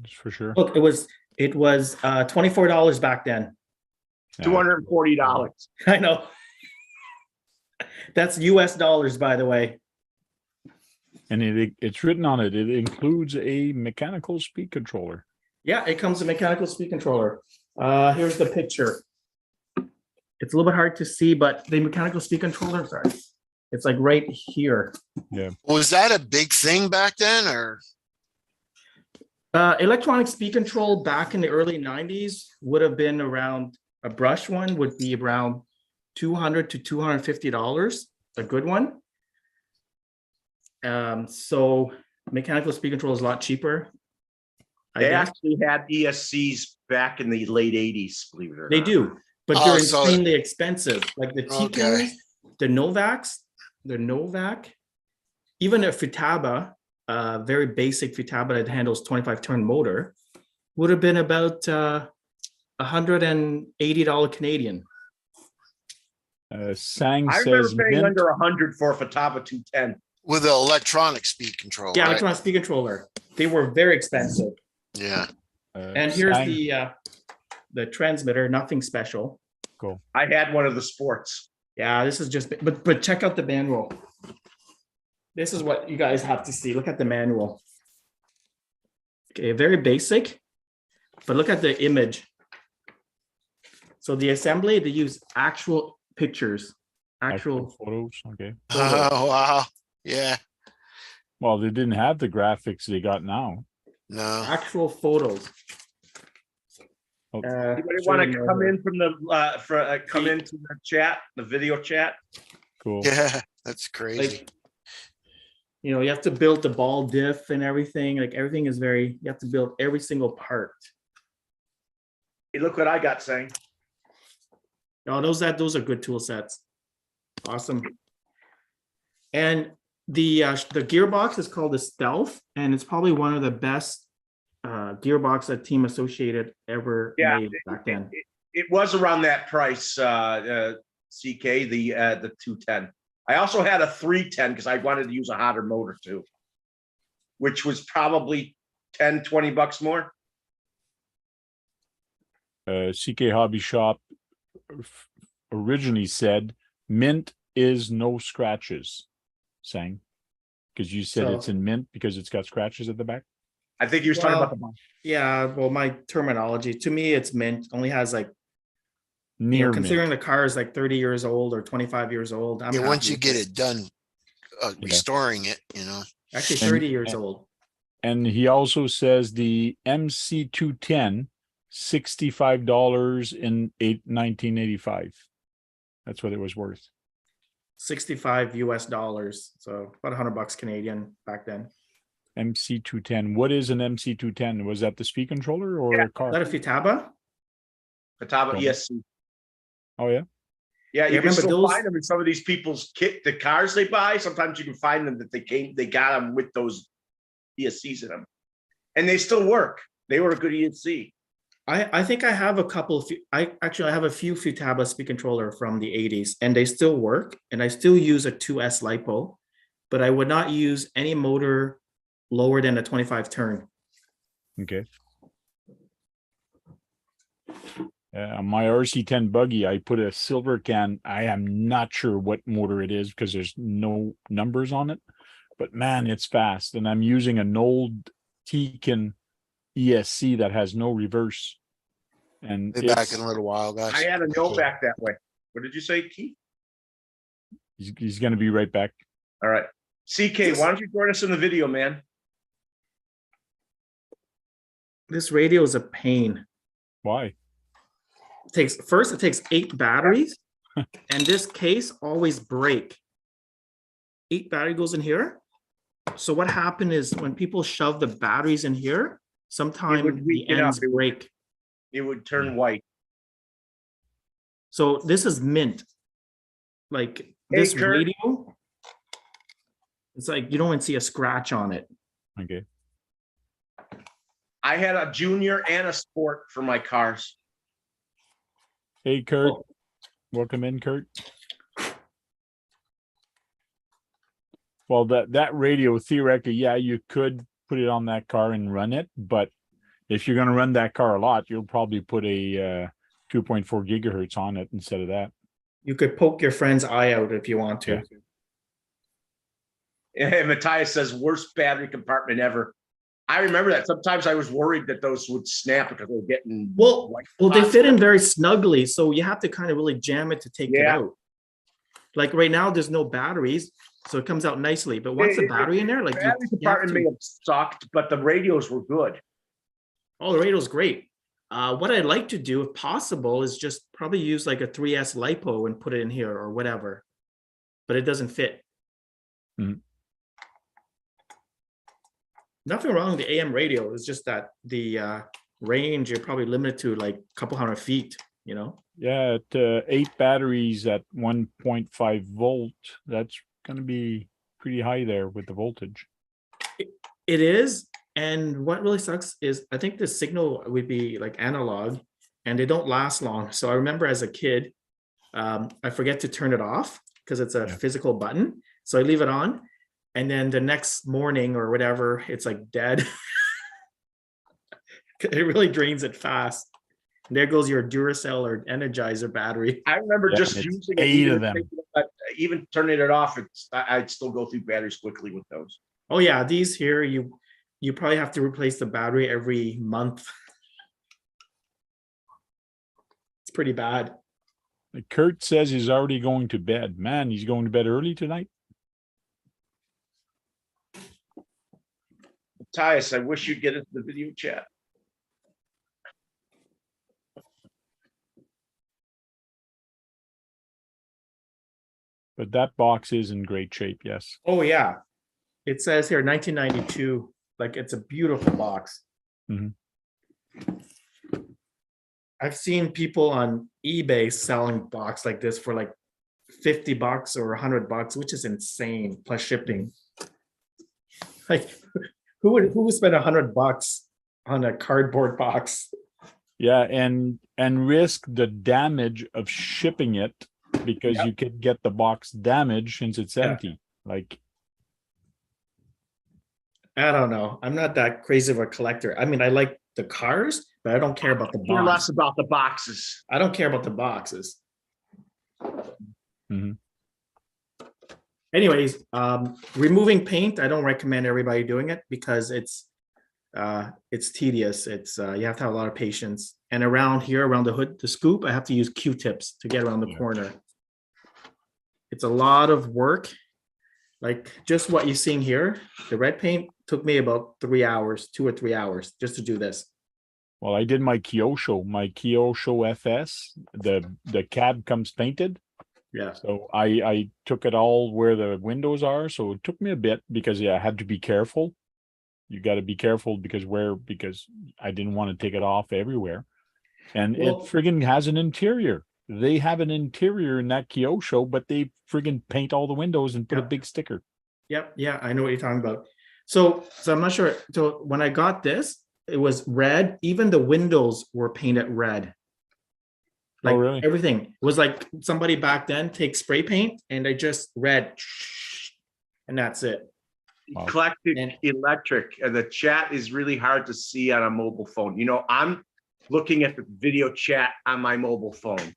that's for sure. Look, it was $24 back then. Yeah. $240. I know. That's US dollars, by the way. And it's written on it. It includes a mechanical speed controller. Yeah, it comes with a mechanical speed controller. Here's the picture. It's a little bit hard to see, but the mechanical speed controller, sorry, it's like right here. Was that a big thing back then, or? Electronic speed control back in the early 90s would have been around, a brush one would be around $200 to $250, a good one. So mechanical speed control is a lot cheaper. I They guess actually had ESCs back in the late 80s, believe it or they not. do, but Oh, they're so- insanely expensive. Like the Okay. T-Pins, the Novak, even a Futaba, very basic Futaba that handles 25-turn motor, would have been about $180 Canadian. Sang I remember says paying mint. under 100 for a Fataba 210. With an electronic speed control, Yeah, right? electronic speed controller. They were very expensive. Yeah. And here's Sang- the transmitter, nothing special. I had one of the sports. Yeah, this is just, but check out the manual. This is what you guys have to see. Look at the manual. Okay, very basic, but look at the image. So the assembly, they use actual pictures, actual. photos. Okay. Oh, wow. Yeah. Well, they didn't have the graphics they got now. No. Actual photos. Oh. Anybody show want you to more come here. in from come into the chat, the video chat? Cool. Yeah, that's crazy. Like, you have to build the ball diff and everything. Like everything is you have to build every single part. Hey, look what I got saying. No, those are good tool sets. Awesome. And the gearbox is called the Stealth, and it's probably one of the best gearbox that Team Associated ever Yeah, made back then. It was around that price, CK, the 210. I also had a 310 because I wanted to use a hotter motor too, which was probably 10, 20 bucks more. CK Hobby Shop originally said mint is no scratches. Sang, because you said it's So- in mint because it's got scratches at the back. I think he was talking about the Well, yeah, well, my terminology, to me, it's mint, only has like, Near considering mint. the car is like 30 years old or 25 years old. I'm Yeah, once happy you with get it done, restoring it, Actually, And- 30 years old. And he also says the MC210, $65 in 1985. That's what it was worth. 65 US dollars. So about $100 Canadian back then. MC210. What is an MC210? Was that the speed controller or a car? Is that a Futaba? Fataba Oh. ESC. Oh yeah. Yeah, you Yeah, can remember still those- find them in some of these people's the cars they buy. Sometimes you can find them that they got them with those ESCs in them. and they still work. They were a good ENC. I think I have a couple of, I have a few Futaba speed controller from the 80s and they still work. And I still use a 2S LiPo, but I would not use any motor lower than a 25 turn. Okay. On my RC10 buggy, I put a silver can. I am not sure what motor it is because there's no numbers on it, but man, it's fast. And I'm using an old Tekin ESC that has no reverse. And Be back it's, in a little while, guys. I had a note back that way. What did you say, Keith? he's going to be right back. All right. CK, why don't you join us in the video, man? This radio is a pain. Why? It takes 8 batteries and this case always break. 8 battery goes in here. So what happened is when people shove the batteries in here, sometimes the weaken up. ends break. It would turn white. So this is mint. Like Hey, this Kurt. radio, it's like you don't even see a scratch on it. Okay. I had a junior and a sport for my cars. Hey, Kurt. Oh. Welcome in, Kurt. Well, that radio, theoretically, yeah, you could put it on that car and run it, but if you're going to run that car a lot, you'll probably put a 2.4 gigahertz on it instead of that. You could poke your friend's eye out if you want to. Yeah. And Matthias says, worst battery compartment ever. I remember that. Sometimes I was worried that those would snap because they were getting Well, white they spots. fit in very snugly, so you have to kind of really jam it to take it Yeah. out. Like right now, there's no batteries, so it comes out nicely. But once the battery in there, like The you battery have compartment to- may have sucked, but the radios were good. oh, the radio's great. What I'd like to do, if possible, is just probably use like a 3S LiPo and put it in here or whatever, but it doesn't fit. Mhm. Nothing wrong with the AM radio. It's just that the range you're probably limited to like a couple hundred feet. You know. Yeah, at 8 batteries at 1.5 volt, that's going to be pretty high there with the voltage. It is. And what really sucks is I think the signal would be like analog and they don't last long. So I remember as a kid, I forget to turn it off because it's a Yeah. physical button. So I leave it on. And then the next morning or whatever, it's like dead. It really drains it fast. And there goes your Duracell or Energizer battery. I remember Yeah, just it's using 8 even of them. even turning it off. I'd still go through batteries quickly with those. Oh yeah, these here, you probably have to replace the battery every month. It's pretty bad. Kurt says he's already going to bed. Man, he's going to bed early tonight. Matthias, I wish you'd get into the video chat. But that box is in great shape, yes. Oh yeah, it says here 1992. Like it's a beautiful box. Mhm. I've seen people on eBay selling box like this for like $50 or $100, which is insane, plus shipping. Like, who would spend $100 on a cardboard box? Yeah, and risk the damage of shipping it because Yep. you could get the box damaged since it's Yeah. empty. Like, I don't know. I'm not that crazy of a collector. I mean, I like the cars, but I don't care about the Care box. less about the boxes. I don't care about the boxes. Mhm. Anyways, removing paint, I don't recommend everybody doing it because it's tedious. It's you have to have a lot of patience. And around here, around the hood, the scoop, I have to use Q-tips to get around the Yeah. corner. It's a lot of work. Like just what you're seeing here, the red paint took me about 3 hours, 2 or 3 hours just to do this. well, I did my Kyosho FS. The cab comes painted. Yeah. So I took it all where the windows are. So it took me a bit because I had to be careful. You got to be careful because I didn't want to take it off everywhere. And Well- it friggin' has an interior. They have an interior in that Kyosho, but they friggin' paint all the windows and put a Yeah. big sticker. Yep. Yeah, I know what you're talking about. So I'm not sure. So when I got this, it was red. Even the windows were painted red. Like really? everything. It was like somebody back then take spray paint and they just red, and that's it. Wow. Eclectic And- Electric. The chat is really hard to see on a mobile phone. You know, I'm looking at the video chat on my mobile phone.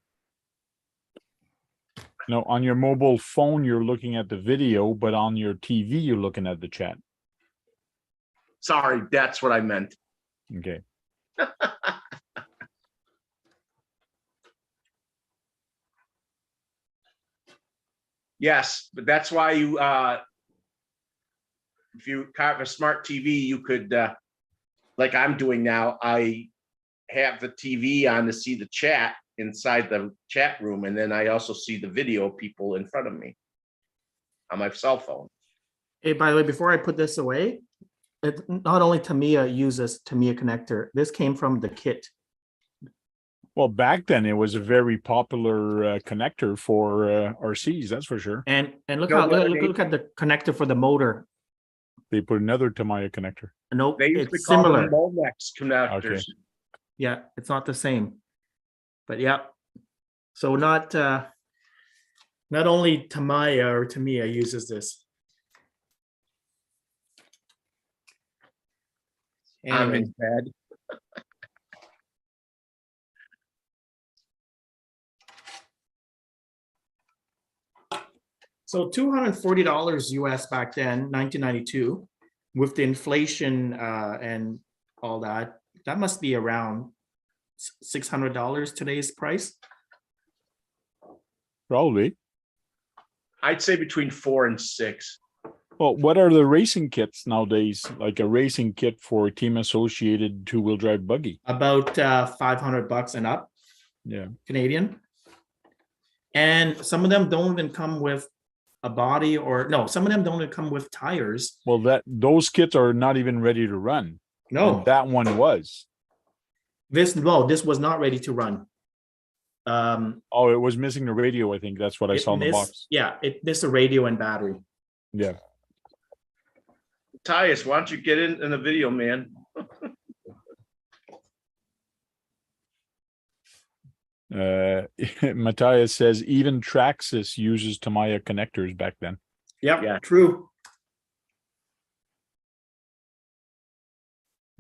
No, on your mobile phone, you're looking at the video, but on your TV, you're looking at the chat. Sorry, that's what I meant. Okay. Yes, but that's why you, if you have a smart TV, you could, like I'm doing now, I have the TV on to see the chat inside the chat room, and then I also see the video people in front of me on my cell phone. Hey, by the way, before I put this away, it not only Tamiya uses Tamiya connector. This came from the kit. Well, back then it was a very popular connector for RCs, that's for sure. And look No, how but look at the connector for the motor. They put another Tamiya connector. Nope, They used to it's call them similar. Molex connectors. Yeah, it's not the same. But yeah. So not only Tamiya or Tamiya uses this. I'm Anyway, in bed. so $240 US back then, 1992, with the inflation and all that, that must be around $600 today's price. Probably. I'd say between 4 and 6. Well, what are the racing kits nowadays? Like a racing kit for team associated two-wheel drive buggy. About $500 and up. Yeah. Canadian. And some of them don't even come with a body, or no, some of them don't even come with tires. Well, those kits are not even ready to run. No, And that one was. this was not ready to run. Oh, it was missing the radio, I think. That's what I It saw in the missed- box. Yeah, it missed a radio and battery. Yeah. Tyus, why don't you get in the video, man? Matthias says even Traxxas uses Tamiya connectors back then. Yep, Yeah. true.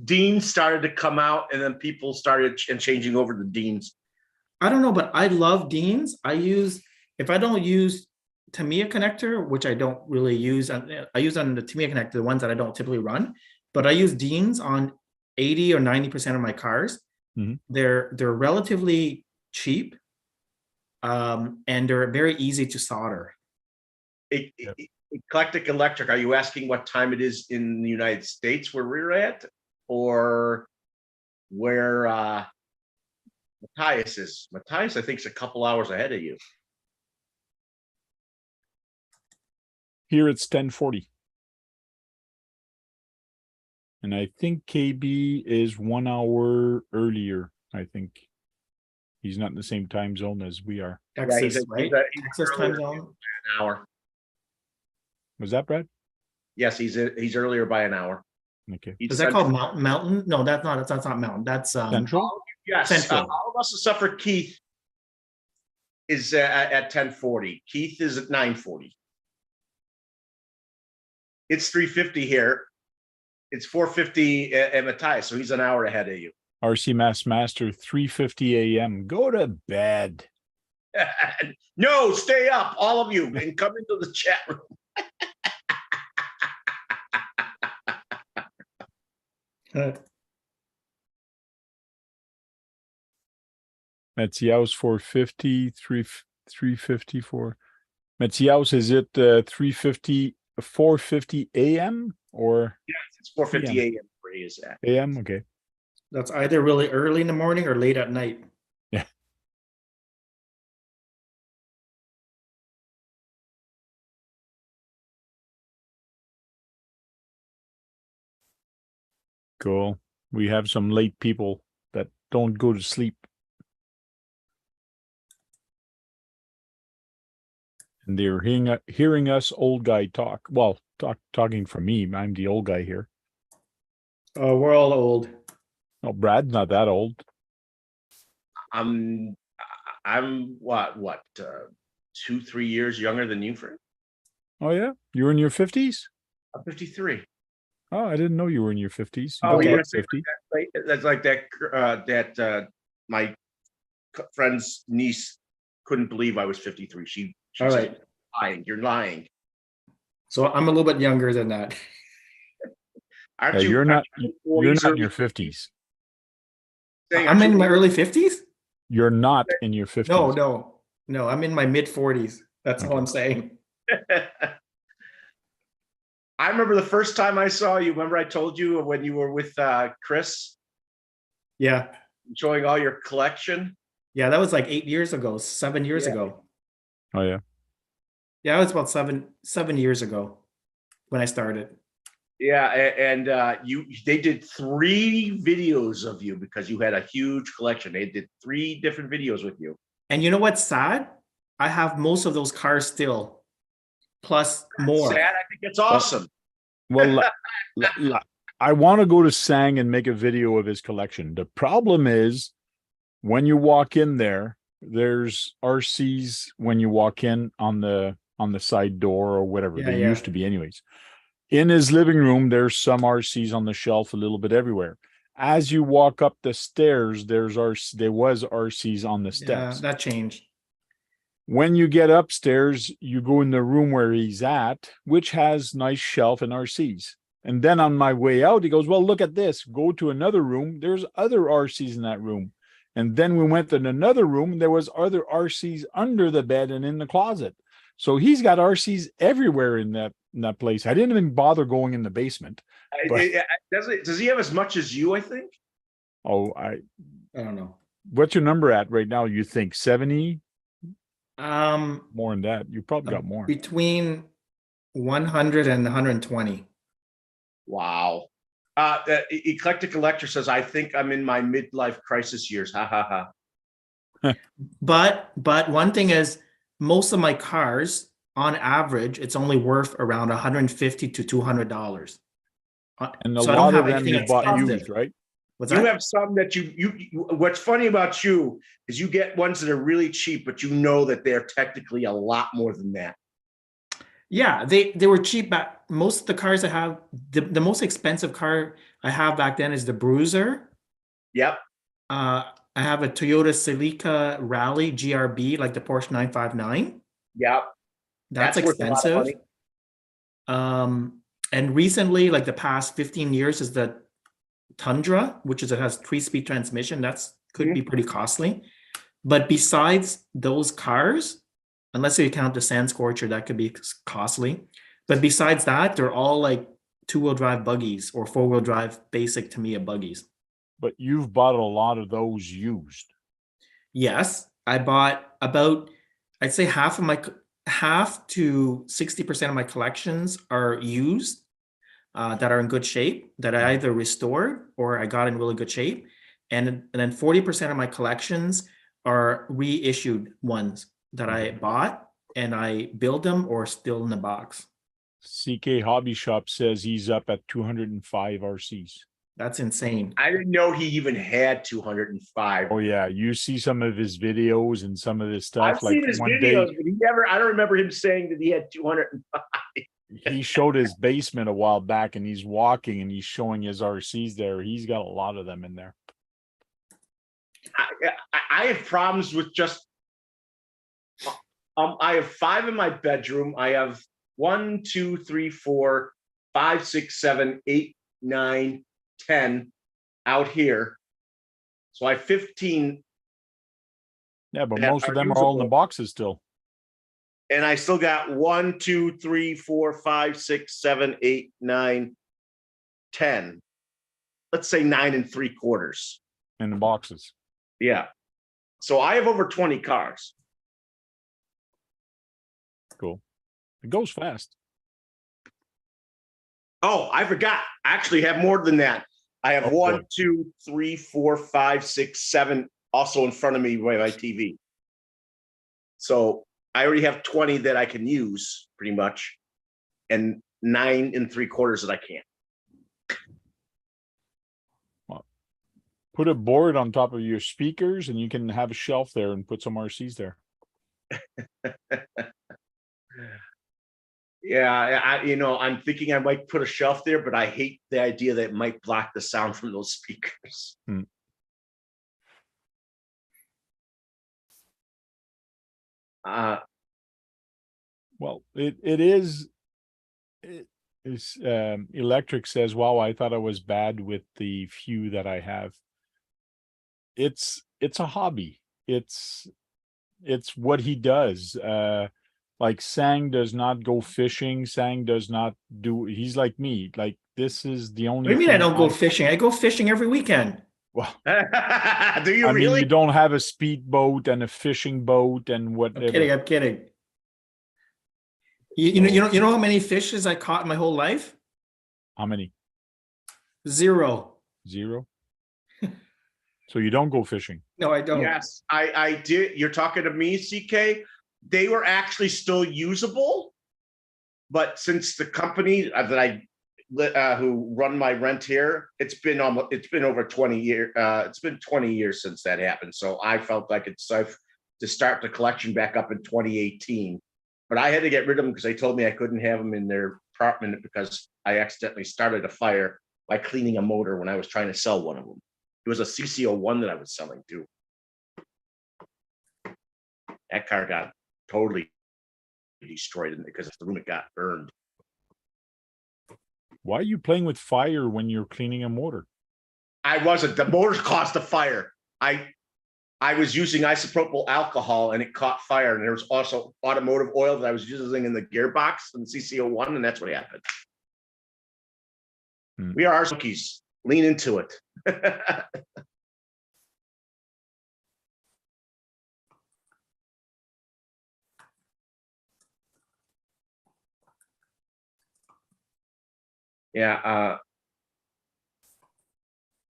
Dean started to come out, and then people started changing over the Deans. I don't know, but I love Dean's. If I don't use Tamiya connector, which I don't really use, I use on the Tamiya connector, the ones that I don't typically run, but I use Dean's on 80 or 90% of my cars. Mhm. They're relatively cheap, and they're very easy to solder. Eclectic Electric, are you asking what time it is in the United States where we're at, or where Matthias is? Matthias, I think, is a couple hours ahead of you. Here it's 10:40. And I think KB is 1 hour earlier. I think he's not in the same time zone as we are. Texas, he's right? he's Texas earlier time zone. by an hour. Was that Brad? Yes, he's earlier by an hour. Okay. He's Is that called central. Mountain? No, that's not Mountain. That's Central? Yes, Central. all of us except for Keith is at 10:40. Keith is at 9:40. It's 3:50 here. It's 4:50 at Matthias, so he's an hour ahead of you. RC Master 3:50 a.m. Go to bed. No, stay up, all of you, and come into the chat room. Metziaus 450, 354. Metziaus, is it 350, 450 a.m. or It's 4:50 a.m. where he is at. a.m.? Okay. That's either really early in the morning or late at night. Yeah. Cool. We have some late people that don't go to sleep. And they're hearing us old guy talk. Well, talking for me. I'm the old guy here. Oh, we're all old. Oh, Brad's not that old. I'm what 2-3 years younger than you, Frank. Oh yeah, you're in your 50s. I'm 53. Oh, I didn't know you were in your 50s. You Oh, don't you're look gonna say 50. That's like that my friend's niece couldn't believe I was 53. She All said, right. lying. You're lying. So I'm a little bit younger than that. Aren't Yeah, you? you're not. aren't you You're 40s, not in early your 50s? 50s. Saying, I'm aren't in you my early 50s? You're not in your 50s. No, I'm in my mid 40s. That's all Okay. I'm saying. I remember the first time I saw you. Remember I told you when you were with Chris Yeah. showing all your collection? Yeah, that was like 8 years ago, 7 years Yeah. ago. Oh yeah. Yeah, it was about seven years ago when I started. Yeah, and they did 3 videos of you because you had a huge collection. They did 3 different videos with you. And you know what's sad? I have most of those cars still, plus more. Sad. I think it's awesome. Well, I want to go to Sang and make a video of his collection. The problem is when you walk in there, there's RCs when you walk in on the side door or whatever. Yeah, They yeah. used to be anyways. In his living room, there's some RCs on the shelf a little bit everywhere. As you walk up the stairs, there was RCs on the Yeah, steps. that changed. When you get upstairs, you go in the room where he's at, which has nice shelf and RCs. And then on my way out, he goes, well, look at this. Go to another room. There's other RCs in that room. And then we went in another room, and there was other RCs under the bed and in the closet. So he's got RCs everywhere in that place. I didn't even bother going in the basement. But, Does he have as much as you, I think? I don't know. What's your number at right now? You think 70? Um, More than that. You probably got more. between 100 and 120. Wow. The Eclectic Collector says, I think I'm in my midlife crisis years. Ha ha ha. But one thing is, most of my cars, on average, it's only worth around $150 to $200. And a So I don't lot have of them anything you bought expensive. used, right? What's You that? have some that you what's funny about you is you get ones that are really cheap, but you know that they're technically a lot more than that. Yeah, they were cheap back. Most of the cars I have, the most expensive car I have back then is the Bruiser. Yep. I have a Toyota Celica Rally GRB, like the Porsche 959. Yep. That's worth a lot of expensive. money. And recently, like the past 15 years, is the Tundra, which it has 3-speed transmission. That's could be pretty costly. But besides those cars, unless you count the Sand Scorcher, that could be costly. But besides that, they're all like 2-wheel drive buggies or 4-wheel drive basic Tamiya buggies. But you've bought a lot of those used. Yes, I bought about, I'd say half to 60% of my collections are used, that are in good shape, that I either restored or I got in really good shape. And then 40% of my collections are reissued ones that I bought and I build them or still in the box. CK Hobby Shop says he's up at 205 RCs. That's insane. I didn't know he even had 205. Oh yeah, you see some of his videos and some of his stuff. I've Like seen his one videos, day but I don't remember him saying that he had 205. he showed his basement a while back, and he's walking and he's showing his RCs there. He's got a lot of them in there. I have problems with just. I have 5 in my bedroom. I have 1, 2, 3, 4, 5, 6, 7, 8, 9, 10 out here. So I have 15, Yeah, but that most of are them are all in the usable. boxes still. and I still got 1, 2, 3, 4, 5, 6, 7, 8, 9, 10. Let's say 9 3/4. In the boxes. Yeah. So I have over 20 cars. Cool. It goes fast. Oh, I forgot. I actually have more than that. I have Oh, 1, boy. 2, 3, 4, 5, 6, 7 also in front of me by my TV. So I already have 20 that I can use pretty much. And 9 3/4 that I can. Put a board on top of your speakers and you can have a shelf there and put some RCs there. Yeah, I'm thinking I might put a shelf there, but I hate the idea that it might block the sound from those speakers. Well, it is. Electric says, wow, I thought I was bad with the few that I have. It's a hobby. It's what he does. Like Sang does not go fishing. Sang does not do, he's like me. Like this is the only What do you mean I thing don't go fishing? I go fishing every weekend. Well, Do you I mean, really? you don't have a speedboat and a fishing boat and I'm whatever. kidding. I'm kidding. You know how many fishes I caught in my whole life? How many? 0. 0. So you don't go fishing. No, I don't. Yes, I did. You're talking to me, CK. They were actually still usable, but since the company that I who run my rent here, it's been over 20 years. It's been 20 years since that happened. So I felt like it's safe to start the collection back up in 2018. But I had to get rid of them because they told me I couldn't have them in their apartment because I accidentally started a fire by cleaning a motor when I was trying to sell one of them. It was a CC01 that I was selling too. That car got totally destroyed because the room it got burned. Why are you playing with fire when you're cleaning a motor? I wasn't. The motor caused a fire. I was using isopropyl alcohol and it caught fire. And there was also automotive oil that I was using in the gearbox and CC01, and that's what happened. We are rookies. Lean into it. Yeah.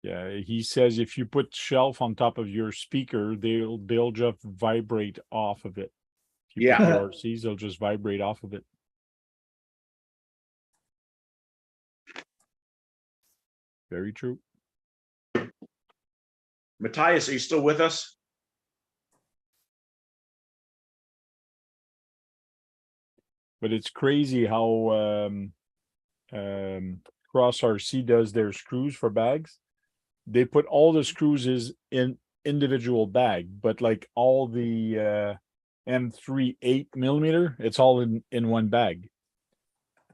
Yeah, he says if you put shelf on top of your speaker, they'll just vibrate off of it. If you put the RCs, they'll just vibrate off of it. Very true. Matthias, are you still with us? But it's crazy how Cross RC does their screws for bags. They put all the screws in individual bag, but like all the M3 8mm, it's all in one bag.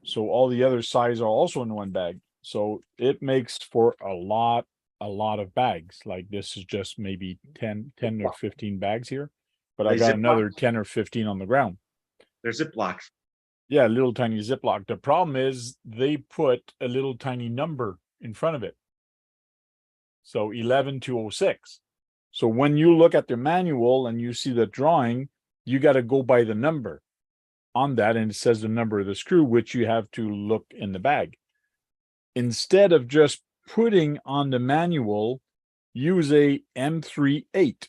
So all the other sides are also in one bag. So it makes for a lot of bags. Like this is just maybe 10 or 15 bags here, but I got another 10 or 15 on the ground. They're Ziplocs. Yeah, little tiny Ziploc. The problem is they put a little tiny number in front of it. So 11206. So when you look at the manual and you see the drawing, you got to go by the number on that, and it says the number of the screw, which you have to look in the bag. Instead of just putting on the manual, use a M38.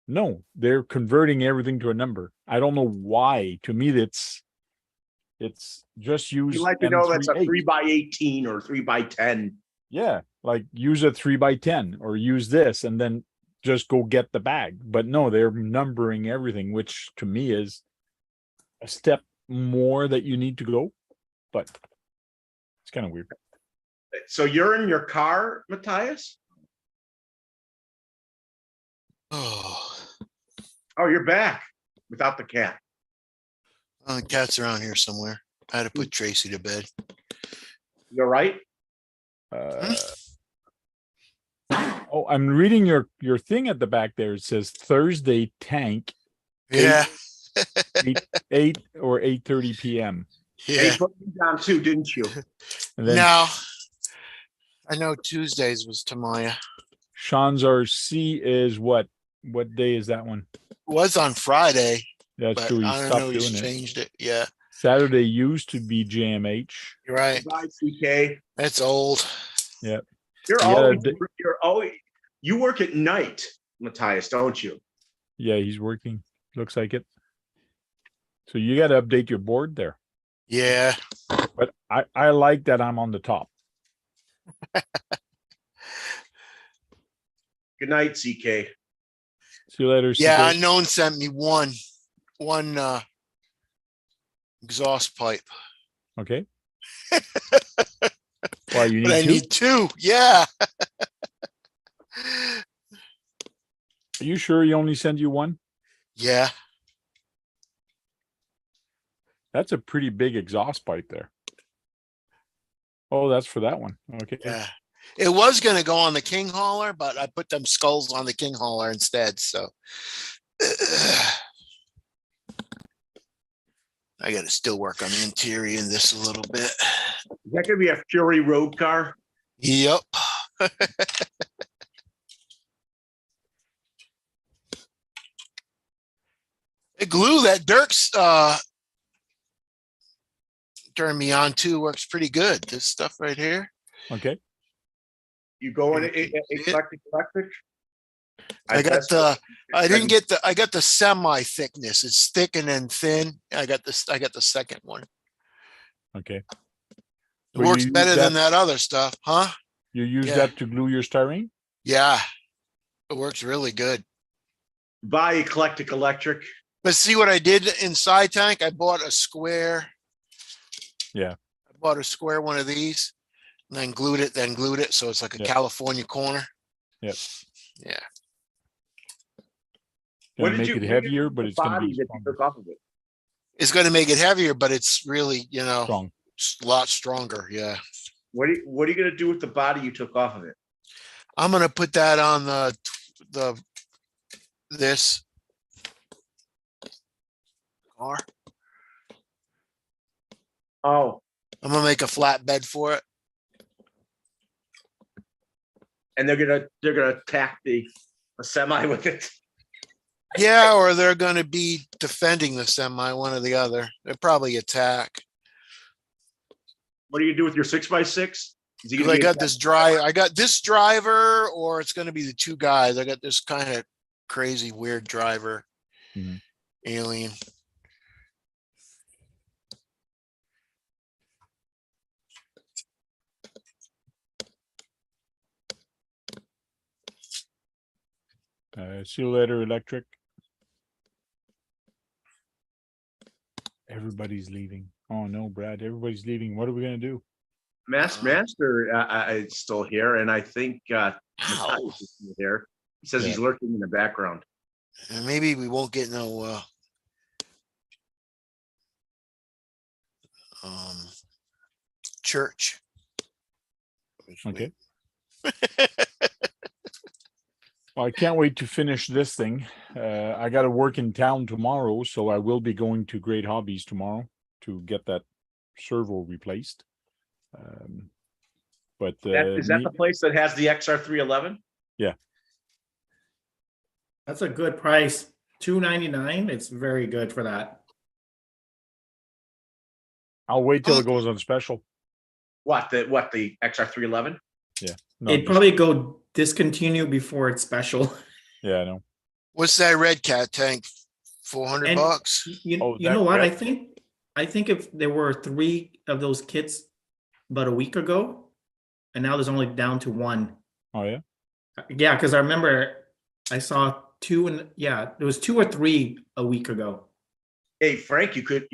No, they're converting everything to a number. I don't know why. To me, it's just use. You like to know that's a 3x18 or 3x10. Yeah, like use a 3x10 or use this and then just go get the bag. But no, they're numbering everything, which to me is a step more that you need to go. But it's kind of weird. So you're in your car, Matthias? Oh, you're back without the cat. the cat's around here somewhere. I had to put Tracy to bed. You're right. Oh, I'm reading your thing at the back there. It says Thursday tank. Yeah. 8 or 8:30 p.m. Hey, Yeah. put me down too, didn't you? And then No. I know Tuesdays was Tamaya. Sean's RC is what day is that one? Was on Friday, That's but true. He I don't stopped know. He's doing it. changed it. Yeah. Saturday used to be JMH. You're right. Bye, CK. That's old. Yeah. You're Yeah, always you work at night, Matthias, don't you? Yeah, he's working. Looks like it. So you got to update your board there. Yeah. But I like that I'm on the top. Good night, CK. See you later. Yeah, CK. Unknown sent me one exhaust pipe. Okay. Well, you But I need two. need two. Yeah. Are you sure he only sent you one? Yeah. That's a pretty big exhaust pipe there. Oh, that's for that one. Okay. Yeah. It was going to go on the King hauler, but I put them skulls on the King hauler instead. So I got to still work on the interior in this a little bit. Is that gonna be a Fury road car? Yep. The glue that Dirk's turned me on to works pretty good. This stuff right here. Okay. You go in See it? eclectic electric? I got that's- the I didn't get the I got the semi thickness. It's thick and then thin. I got the second one. Okay. It So you works use better than that other stuff, huh? You use Yeah. that to glue your styrene? Yeah. It works really good. Buy eclectic electric. But see what I did inside tank? I bought a square. Yeah. I bought a square one of these and then glued it. So it's like a Yeah. California corner. Yep. Yeah. Gonna make it what did you heavier, do but with it's the gonna body be that you stronger. took off of it? It's going to make it heavier, but it's really, Strong. a lot stronger. Yeah. What are you gonna do with the body you took off of it? I'm going to put that on this car. Oh, I'm going to make a flat bed for it. and they're gonna attack the semi with it. Yeah. Or they're going to be defending the semi, one or the other. They'll probably attack. What do you do with your 6x6? Is he 'Cause gonna I be got this I got this driver, or it's going to be the two guys. I got this kind of crazy, weird driver, Mhm. alien. See you later, electric. Everybody's leaving. Oh no, Brad, everybody's leaving. What are we gonna do? Master is still here, and I think Ow. Matthias is still here. He says he's Yeah. lurking in the background. And maybe we won't get no church. Okay. Well, I can't wait to finish this thing. I got to work in town tomorrow, so I will be going to Great Hobbies tomorrow to get that servo replaced. But Is that the place that has the XR311? That's a good price. $299. It's very good for that. I'll wait till it goes on special. What the XR311? No, It'd probably go discontinue before it's special. yeah, I know. What's that red cat tank? 400 And bucks. You Oh, know that what? red- I think if there were 3 of those kits about a week ago, and now there's only down to 1. Oh yeah. Yeah, because I remember I saw 2, and yeah, there was 2 or 3 a week ago. Hey Frank, you could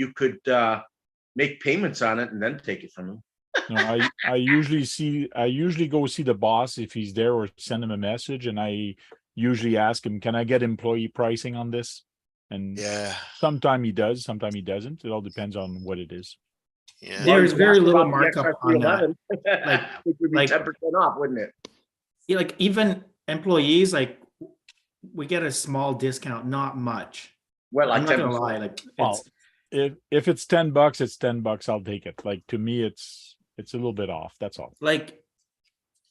make payments on it and then take it from him. No, I usually go see the boss if he's there, or send him a message, and I usually ask him, can I get employee pricing on this? And Yeah. sometime he does, sometime he doesn't. It all depends on what it is. Yeah. There is you very asked little about the markup on that. XR311, which would be like- 10% off, wouldn't it? Yeah, like even employees, like we get a small discount, not much. Well, I'm like not gonna 10%. lie, like Well, if it's $10, it's $10. I'll take it. Like, to me, it's a little bit off. That's all. like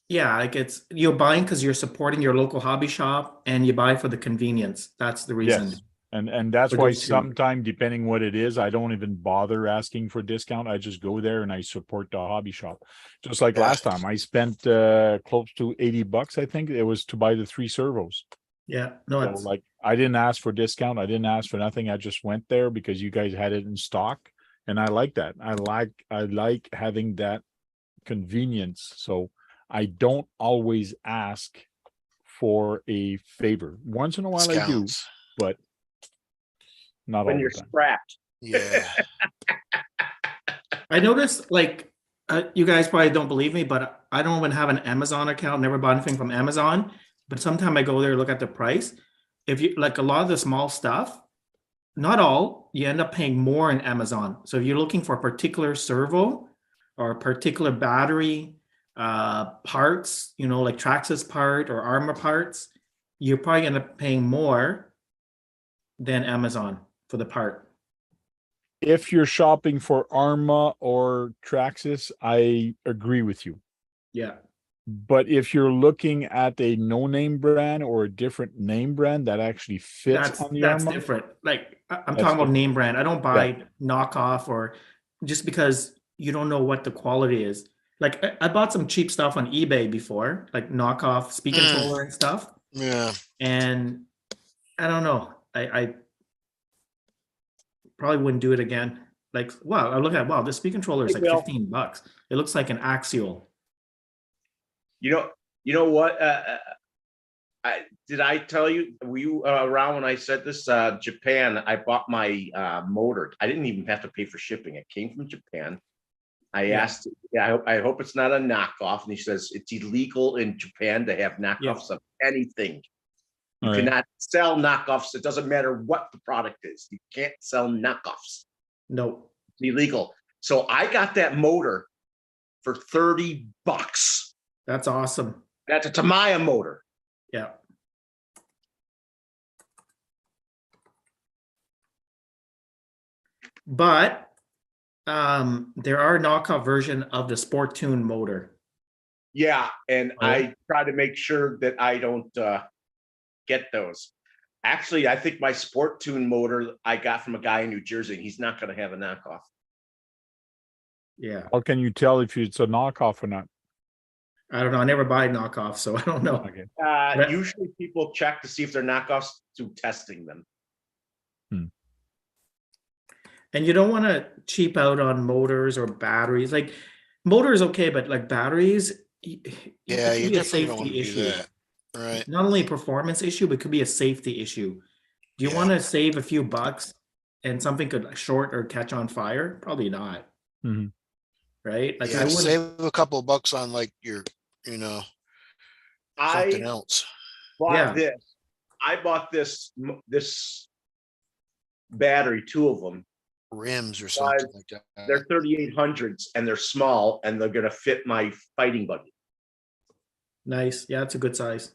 yeah, like it's you're buying because you're supporting your local hobby shop, and you buy for the convenience. That's the reason. Yes. And that's For why those two. sometime, depending what it is, I don't even bother asking for discount. I just go there and I support the hobby shop. Just like Yeah. last time, I spent close to $80, I think it was, to buy the 3 servos. Yeah, no, So it's like, I didn't ask for discount. I didn't ask for nothing. I just went there because you guys had it in stock, And I like that. I like having that convenience. So I don't always ask for a favor. Once in a while I do, Discounts. but not When all you're the time. strapped. Yeah. I noticed, like, you guys probably don't believe me, but I don't even have an Amazon account, never bought anything from Amazon. But sometime I go there, look at the price. If you like a lot of the small stuff, not all, you end up paying more in Amazon. So if you're looking for a particular servo or a particular battery, parts, you know, like Traxxas part or Armor parts, you're probably end up paying more than Amazon for the part. If you're shopping for Arma or Traxxas, I agree with you. Yeah. But if you're looking at a no-name brand or a different name brand that actually fits That's on the that's Arma, different. Like I'm That's talking about different. name brand. I don't buy knockoff or just because you don't know what the quality is. Like I bought some cheap stuff on eBay before, like knockoff speed Mm. controller and stuff. Yeah. And I don't know. I probably wouldn't do it again. Like, wow, I look at wow, this speed controller is Hey, like Bill. $15. It looks like an Axial. You know what? Did I tell you? Were you around when I said this? Japan. I bought my motor. I didn't even have to pay for shipping. It came from Japan. I Yeah. asked. Yeah, I hope it's not a knockoff. And he says it's illegal in Japan to have knockoffs of anything. You All right. cannot sell knockoffs. It doesn't matter what the product is. You can't sell knockoffs. No. It's illegal. So I got that motor for $30. That's awesome. That's a Tamiya motor. Yeah. But there are knockoff version of the Sport Tune motor. Yeah, and Oh, yeah? I try to make sure that I don't get those. Actually, I think my Sport Tune motor I got from a guy in New Jersey. He's not going to have a knockoff. Yeah. How can you tell if it's a knockoff or not? I don't know. I never buy knockoff, so I don't know. Okay. But- Usually, people check to see if they're knockoffs through testing them. And you don't want to cheap out on motors or batteries. Like motor is okay, but like batteries, Yeah, it you could be a definitely don't want safety to do issue. that. Right. Not only a performance issue, but it could be a safety issue. Do you Yeah. want to save a few bucks and something could short or catch on fire? Probably not. Mhm. Right? Like Yeah, I would save a couple of bucks on like your, something I else. bought Yeah. this. I bought this battery, two of them. Rims or something like that. They're 3800s and they're small and they're going to fit my fighting buggy. nice. Yeah, it's a good size.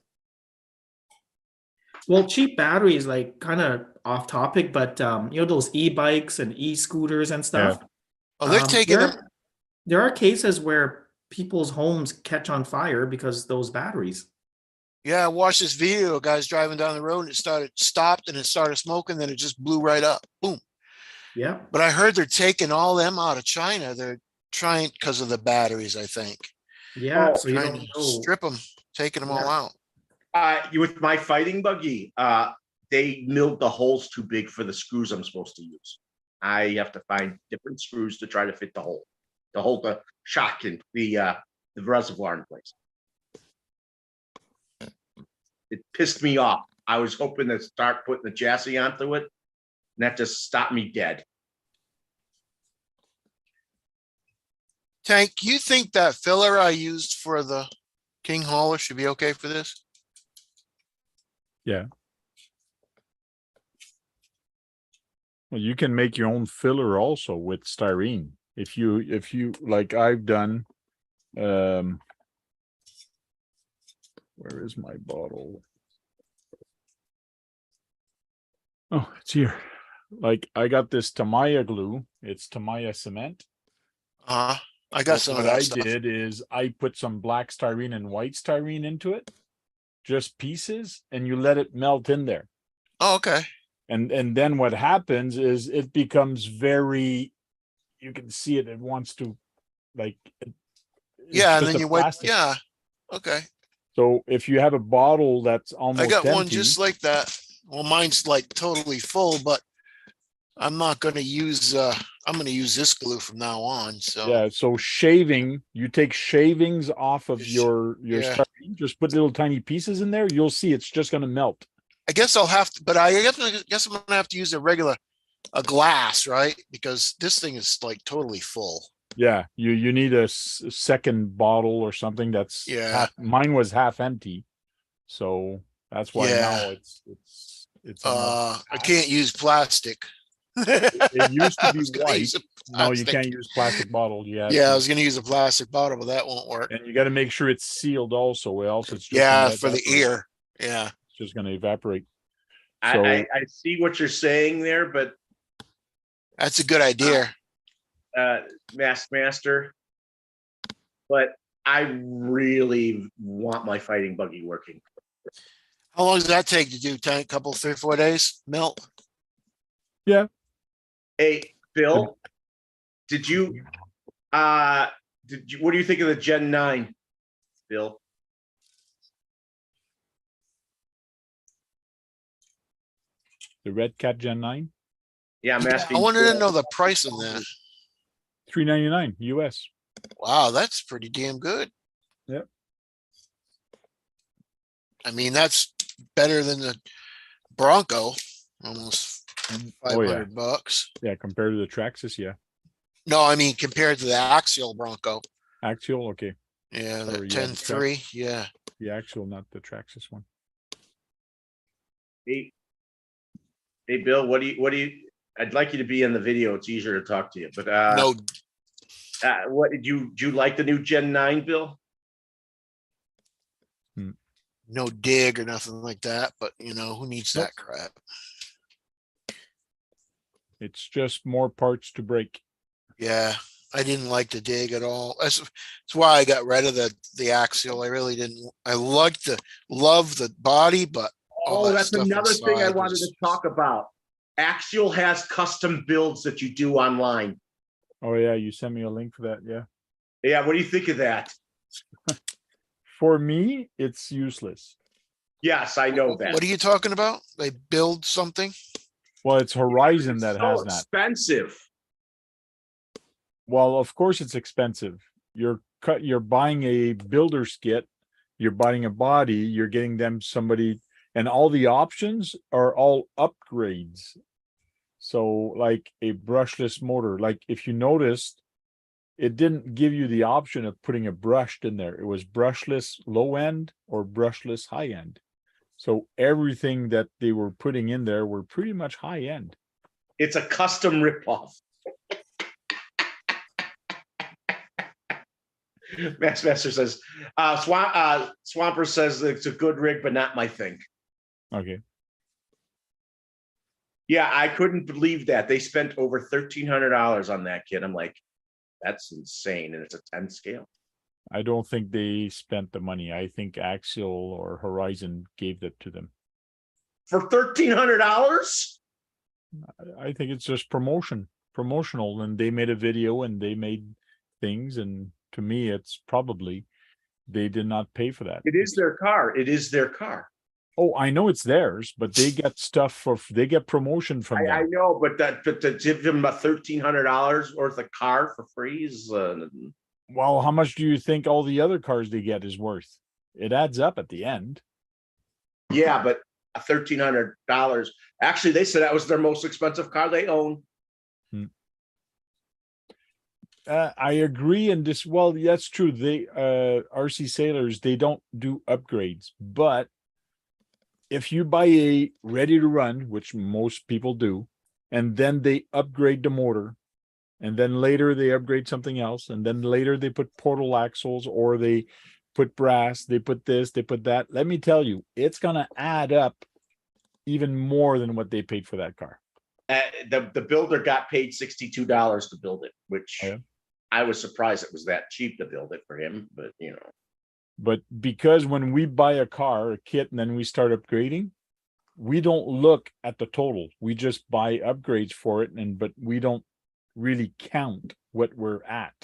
Well, cheap batteries, like kind of off topic, but you know, those e-bikes and e-scooters and stuff. Oh, they're taking them. There are cases where people's homes catch on fire because those batteries. Yeah, I watched this video. A guy's driving down the road and it stopped and it started smoking. Then it just blew right up. Boom. Yeah. But I heard they're taking all them out of China. They're trying because of the batteries, I think. Yeah. Oh, So you Trying don't to know. strip them, taking them all Yeah. out. With my fighting buggy, they milled the holes too big for the screws I'm supposed to use. I have to find different screws to try to fit the hole, to hold the shock in the reservoir in place. It pissed me off. I was hoping to start putting the chassis onto it, and that just stopped me dead. Tank, you think that filler I used for the King Hauler should be okay for this? Well, you can make your own filler also with styrene. If you like I've done, where is my bottle? Oh, it's here. Like I got this Tamiya glue. It's Tamiya cement. I got some of What that I stuff. did is I put some black styrene and white styrene into it, just pieces, and you let it melt in there. Oh, okay. And then what happens is it becomes very, you can see it. It wants to, like, it's Yeah, and just then a you wipe. plastic. Yeah. Okay. So if you have a bottle that's almost I got one empty, just like that. Well, mine's like totally full, but I'm not going to use I'm gonna use this glue from now on, so. Yeah, so shaving, you take shavings off of Just- your yeah. sardine, just put little tiny pieces in there, you'll see it's just gonna melt. I guess I'll have to, but I guess I'm gonna have to use a glass, right? Because this thing is like totally full. Yeah, you need a second bottle or something that's Yeah. mine was half empty. So that's why Yeah. now it's another I half. can't use plastic. It used to I be was gonna white. use a No, you plastic. can't use plastic bottle. Yeah, I was gonna use a plastic bottle, but that won't work. and you got to make sure it's sealed also, or else it's just Yeah, gonna for the evaporate. ear. Yeah. It's just gonna evaporate. I see what you're saying there, but That's a good idea. Master, but I really want my fighting buggy working. How long does that take to do? 10, couple, 3, 4 days? Melt? Hey, Bill, what do you think of the Gen 9, Bill? The Red Cat Gen 9, Yeah, I'm Yeah, asking. I wanted to Bill. know the price of that. $399 US. Wow, that's pretty damn good. Yep. I mean, that's better than the Bronco, almost Oh yeah, $500. yeah. Compared to the Traxxas, yeah. No, I mean compared to the Axial Bronco. Axial, okay. Yeah, Oh, the yeah, the 10.3. Yeah. The Axial, not the Traxxas one. Hey, Bill, I'd like you to be in the video. It's easier to talk to you, but No, what did you like the new Gen 9, Bill? no dig or nothing like that, but you know, who needs Nope. that crap? It's just more parts to break. Yeah, I didn't like the dig at all. That's why I got rid of the Axial. I really didn't. I love the body, but all Oh, that that's stuff another thing I inside wanted to was- talk about. Axial has custom builds that you do online. Oh yeah, you sent me a link for that. Yeah. Yeah, what do you think of that? For me, it's useless. Yes, I know that. What are you talking about? They build something? Well, it's Horizon that so has that. expensive. Well, of course it's expensive. You're buying a builder's kit, you're buying a body, you're getting them somebody, and all the options are all upgrades. So like a brushless motor, like if you noticed, it didn't give you the option of putting a brushed in there. It was brushless low end or brushless high end. So everything that they were putting in there were pretty much high end. It's a custom ripoff. Master says, Swamper says it's a good rig, but not my thing. Okay. Yeah, I couldn't believe that. They spent over $1,300 on that kit. I'm like, that's insane. And it's a 10 scale. I don't think they spent the money. I think Axial or Horizon gave that to them. For $1,300? I think it's just promotional, and they made a video and they made things, and to me, it's probably they did not pay for that. It is their car. It is their car. Oh, I know it's theirs, but they get stuff they get promotion from I them. know, but to give them about $1,300 worth of car for free is Well, how much do you think all the other cars they get is worth? It adds up at the end. yeah, but $1,300. Actually, they said that was their most expensive car they own. I agree in this. Well, that's true. They RC Sailors, they don't do upgrades, but if you buy a ready to run, which most people do, and then they upgrade the motor, and then later they upgrade something else, and then later they put portal axles, or they put brass, they put this, they put that. Let me tell you, it's gonna add up even more than what they paid for that car. The builder got paid $62 to build it, which Oh, yeah. I was surprised it was that cheap to build it for him, but you know. But because when we buy a car, a kit, and then we start upgrading, we don't look at the total. We just buy upgrades for it, but we don't really count what we're at.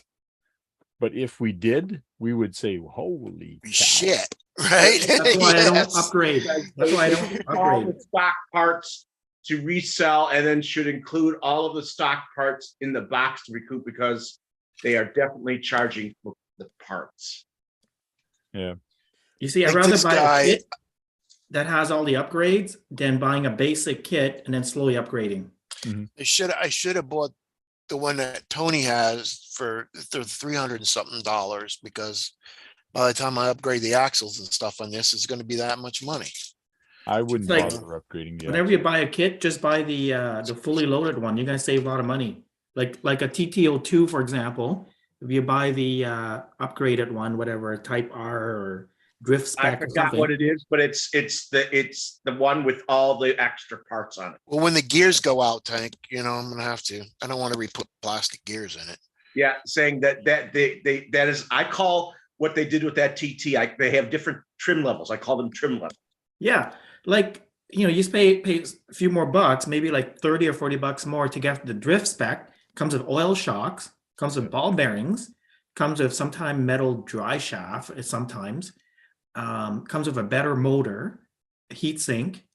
But if we did, we would say, holy cow. Shit, right? That's why I don't Yes. upgrade. That's why I don't All upgrade. the stock parts to resell, and then should include all of the stock parts in the box to recoup, because they are definitely charging for the parts. Yeah. You see, I'd Like rather this buy guy- a kit that has all the upgrades than buying a basic kit and then slowly upgrading. I should have bought the one that Tony has for the $300 and something, because by the time I upgrade the axles and stuff on this, it's going to be that much money. I wouldn't like- bother upgrading. Yeah. Whenever you buy a kit, just buy the fully loaded one. You're gonna save a lot of money. Like a TTO2, for example. If you buy the upgraded one, whatever Type R or Drift I Spec or forgot something. what it is, but it's the one with all the extra parts on it. Well, when the gears go out, Tank, I'm going to have to. I don't want to re-put plastic gears in it. Yeah, saying that that is, I call what they did with that TT. They have different trim levels. I call them trim levels. Yeah, like you just pay a few more bucks, maybe like 30 or 40 bucks more to get the Drift Spec. Comes with oil shocks, comes with ball bearings, comes with sometimes metal dry shaft. Sometimes comes with a better motor, heat sink.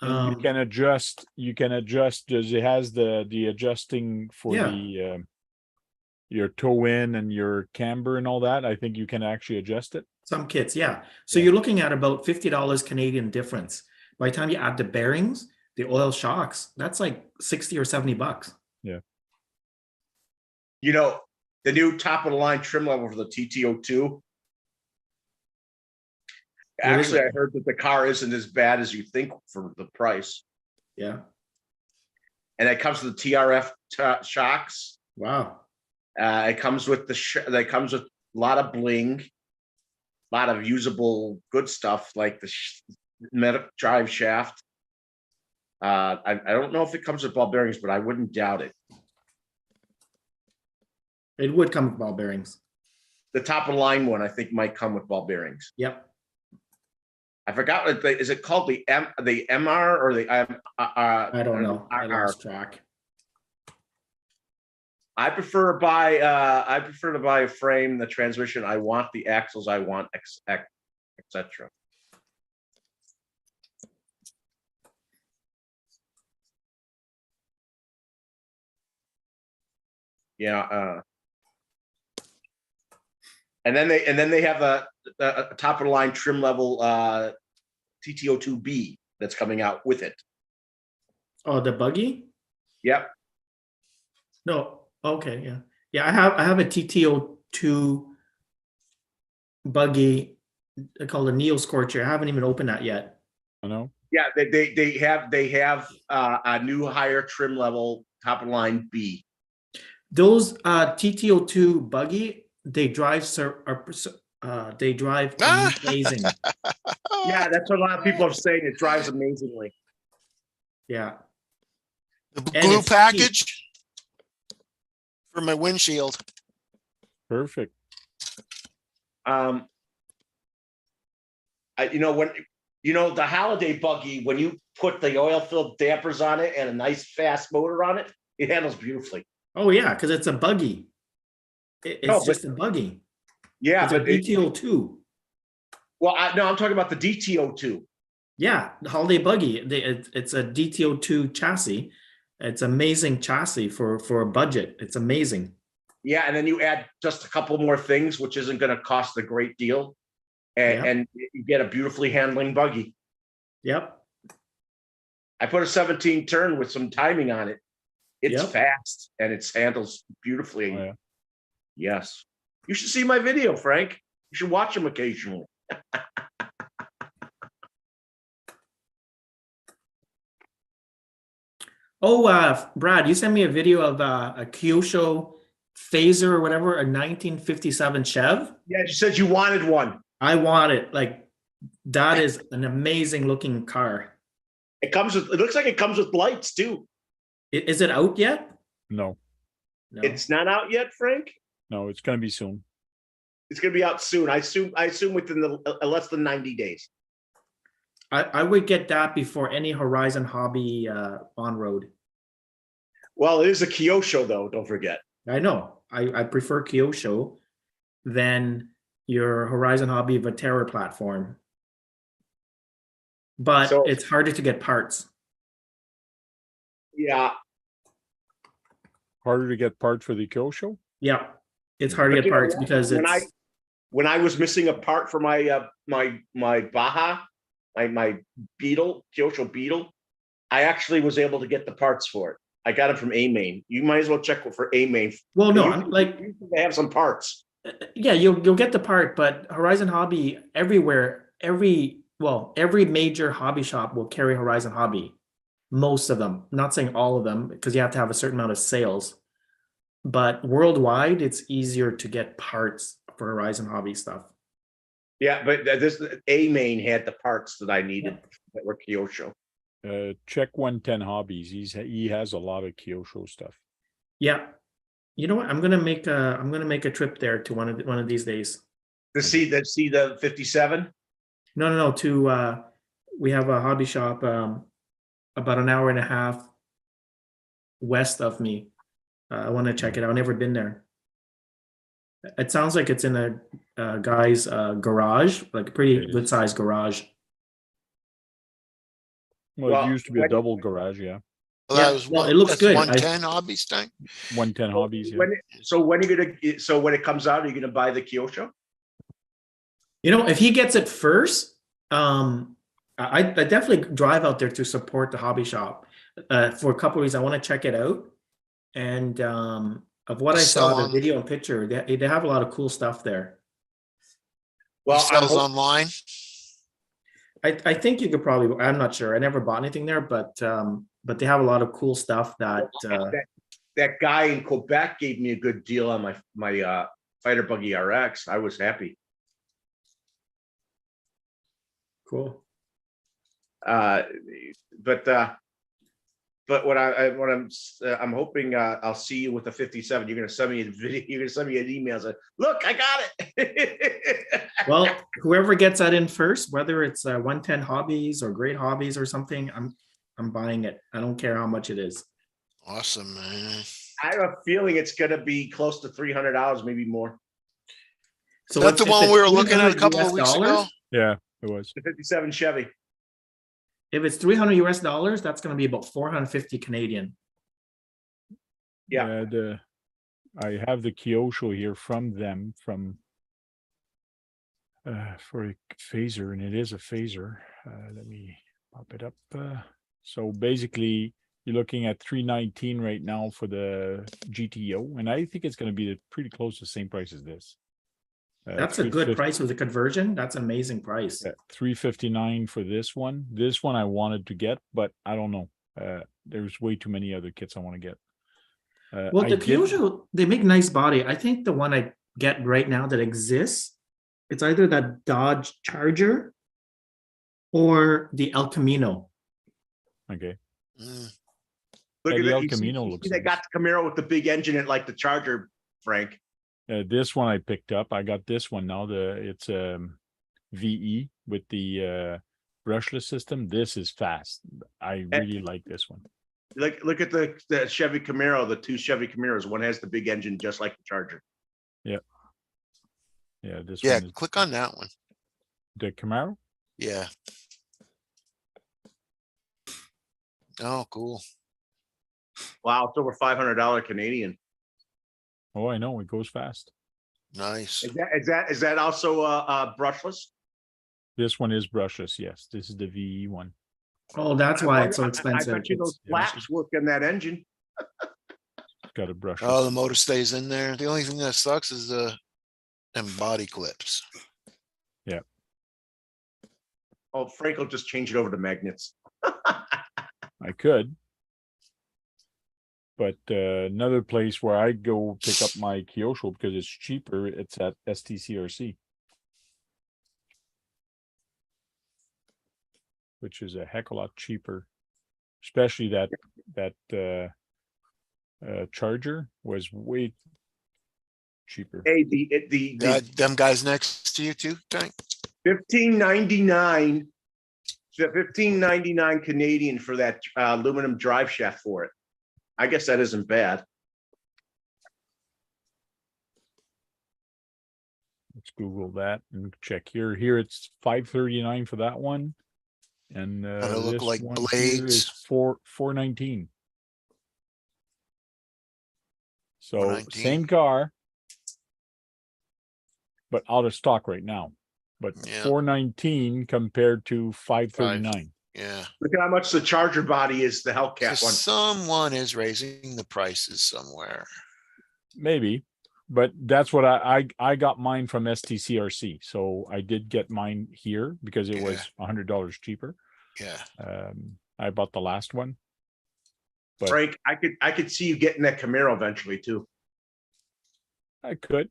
And you can adjust. Does it has the adjusting for Yeah. the your toe in and your camber and all that? I think you can actually adjust it. Some kits, yeah. So Yeah. you're looking at about $50 Canadian difference. By the time you add the bearings, the oil shocks, that's like 60 or 70 bucks. The new top of the line trim level for the TTO2. What is Actually, it? I heard that the car isn't as bad as you think for the price, Yeah. and it comes with the TRF shocks. Wow. It comes with it comes with a lot of bling, a lot of usable good stuff like the metal drive shaft. I don't know if it comes with ball bearings, but I wouldn't doubt it. It would come with ball bearings. The top of the line one, I think, might come with ball bearings. Yep. I forgot what is it called, the MR or the I don't know. I RR? lost track. I prefer to buy a frame, the transmission. I want the axles. I want etc. Yeah. And then they have a top of the line trim level TTO2B that's coming out with it. Oh, the buggy? Yep. No. Okay. Yeah. Yeah. I have a TTO2 buggy called a Neo Scorcher. I haven't even opened that yet. I know. Yeah, they have a new higher trim level top of the line B. Those TTO2 buggy, they drive amazing. Yeah, that's what a lot of people are saying. It drives amazingly. Yeah. The And glue it's package for my windshield. Perfect. When the holiday buggy, when you put the oil filled dampers on it and a nice fast motor on it, it handles beautifully. Oh yeah, because it's a buggy. It's just a buggy. Yeah, It's a but DTO2. I'm talking about the DTO2. Yeah, the holiday buggy. It's a DTO2 chassis. It's amazing chassis for a budget. It's amazing. Yeah, and then you add just a couple more things, which isn't going to cost a great deal, and you get a beautifully handling buggy. Yep. I put a 17 turn with some timing on it. It's Yep. fast and it handles beautifully. Oh, yeah. Yes. You should see my video, Frank. You should watch them occasionally. Oh, Brad, you sent me a video of a Kyosho Phaser or whatever, a 1957 Chev. Yeah, you said you wanted one. I want it. Like, that is an amazing looking car. It looks like it comes with lights too. Is it out yet? No, No. It's not out yet, Frank. no, it's gonna be soon. It's going to be out soon. I assume within the less than 90 days. I would get that before any Horizon Hobby on road. Well, it is a Kyosho though. Don't forget. I know. I prefer Kyosho than your Horizon Hobby Vatera platform. But So- it's harder to get parts. Yeah, Harder to get parts for the Kyosho? Yeah, it's hard to But get you know parts what? because it's when I was missing a part for my my Baja, my Beetle, Kyosho Beetle, I actually was able to get the parts for it. I got it from A Main. You might as well check for A Main. well, no, You- I'm like, They have some parts. yeah, you'll get the part, but Horizon Hobby everywhere, every major hobby shop will carry Horizon Hobby. Most of them, not saying all of them, because you have to have a certain amount of sales. But worldwide, it's easier to get parts for Horizon Hobby stuff. Yeah, but this A Main had the parts that I needed that were Kyosho. Check 110 Hobbies. He has a lot of Kyosho stuff. Yeah, you know what? I'm gonna make a trip there to one of these days. To see the 57. No. To we have a hobby shop about an hour and a half west of me. I want to check it out. I've never been there. It sounds like it's in a guy's garage, like a pretty It is. good sized garage. Well, Well, it used to be a when- double garage, yeah. Well, Yeah, that was well, one, it looks that's good. 110 hobbies thing. 110 Hobbies, yeah. So when are you gonna? So when it comes out, are you gonna buy the Kyosho? You know, if he gets it first, I definitely drive out there to support the hobby shop for a couple of reasons. I want to check it out, and of what I Sell saw, the on- video and picture, they have a lot of cool stuff there. Well, He sells online. I think you could probably. I'm not sure. I never bought anything there, but they have a lot of cool stuff that. that guy in Quebec gave me a good deal on my Fighter Buggy RX. I was happy. Cool. But what I'm hoping I'll see you with the 57. You're gonna send me a video. You're gonna send me an email. Say, look, I got it. Well, whoever gets that in first, whether it's 110 Hobbies or Great Hobbies or something, I'm buying it. I don't care how much it is. Awesome, man. I have a feeling it's gonna be close to $300, maybe more. So Is that if- the if one it's we were looking at a 300 couple US of weeks ago? dollars, Yeah, it was. The 57 Chevy. If it's 300 US dollars, that's going to be about 450 Canadian. Yeah. I have the Kyosho here from them for a phaser, and it is a phaser. Let me pop it up. So basically, you're looking at 319 right now for the GTO, and I think it's going to be pretty close to the same price as this. That's a good 350 price with the conversion. That's an amazing price. Yeah, 359 for this one. This one I wanted to get, but I don't know. There's way too many other kits I want to get. Well, I the did- Kyosho, they make nice body. I think the one I get right now that exists, it's either that Dodge Charger or the El Camino. Okay. Mm. Look Yeah, at the that. El You see- Camino you looks see they got the Camaro with the big engine and like the Charger, Frank. This one I picked up. I got this one now. It's VE with the brushless system. This is fast. I really like this one. Look at the Chevy Camaro, the two Chevy Camaros. One has the big engine just like the Charger. Yeah, this Yeah, one is click on that one. the Camaro. Yeah. Oh, cool. Wow, it's over $500 Canadian. Oh, I know it goes fast. Nice. Is that also brushless? This one is brushless. Yes, this is the VE one. Oh, that's why it's so expensive. I bet you those It's- flaps work in that engine. It's got a brushless. Oh, the motor stays in there. The only thing that sucks is them body clips. Oh, Frank will just change it over to magnets. I could. But another place where I go pick up my Kyosho because it's cheaper, it's at STCRC. Which is a heck of a lot cheaper. Especially that Charger was way cheaper. Hey, the Them guys next to you too, Tank? $15.99, $15.99 Canadian for that aluminum drive shaft for it. I guess that isn't bad. Let's Google that and check here. Here it's $539 for that one. And Gotta look this like one here is blades. $419. So 119. same car, but out of stock right now. But Yeah. 419 compared to 539. Yeah. Look at how much the Charger body is, the So Hellcat one. someone is raising the prices somewhere. Maybe, but that's what I got mine from STCRC. So I did get mine here because it was $100 cheaper. Yeah. I bought the last one. But Frank, I could see you getting that Camaro eventually too. I could.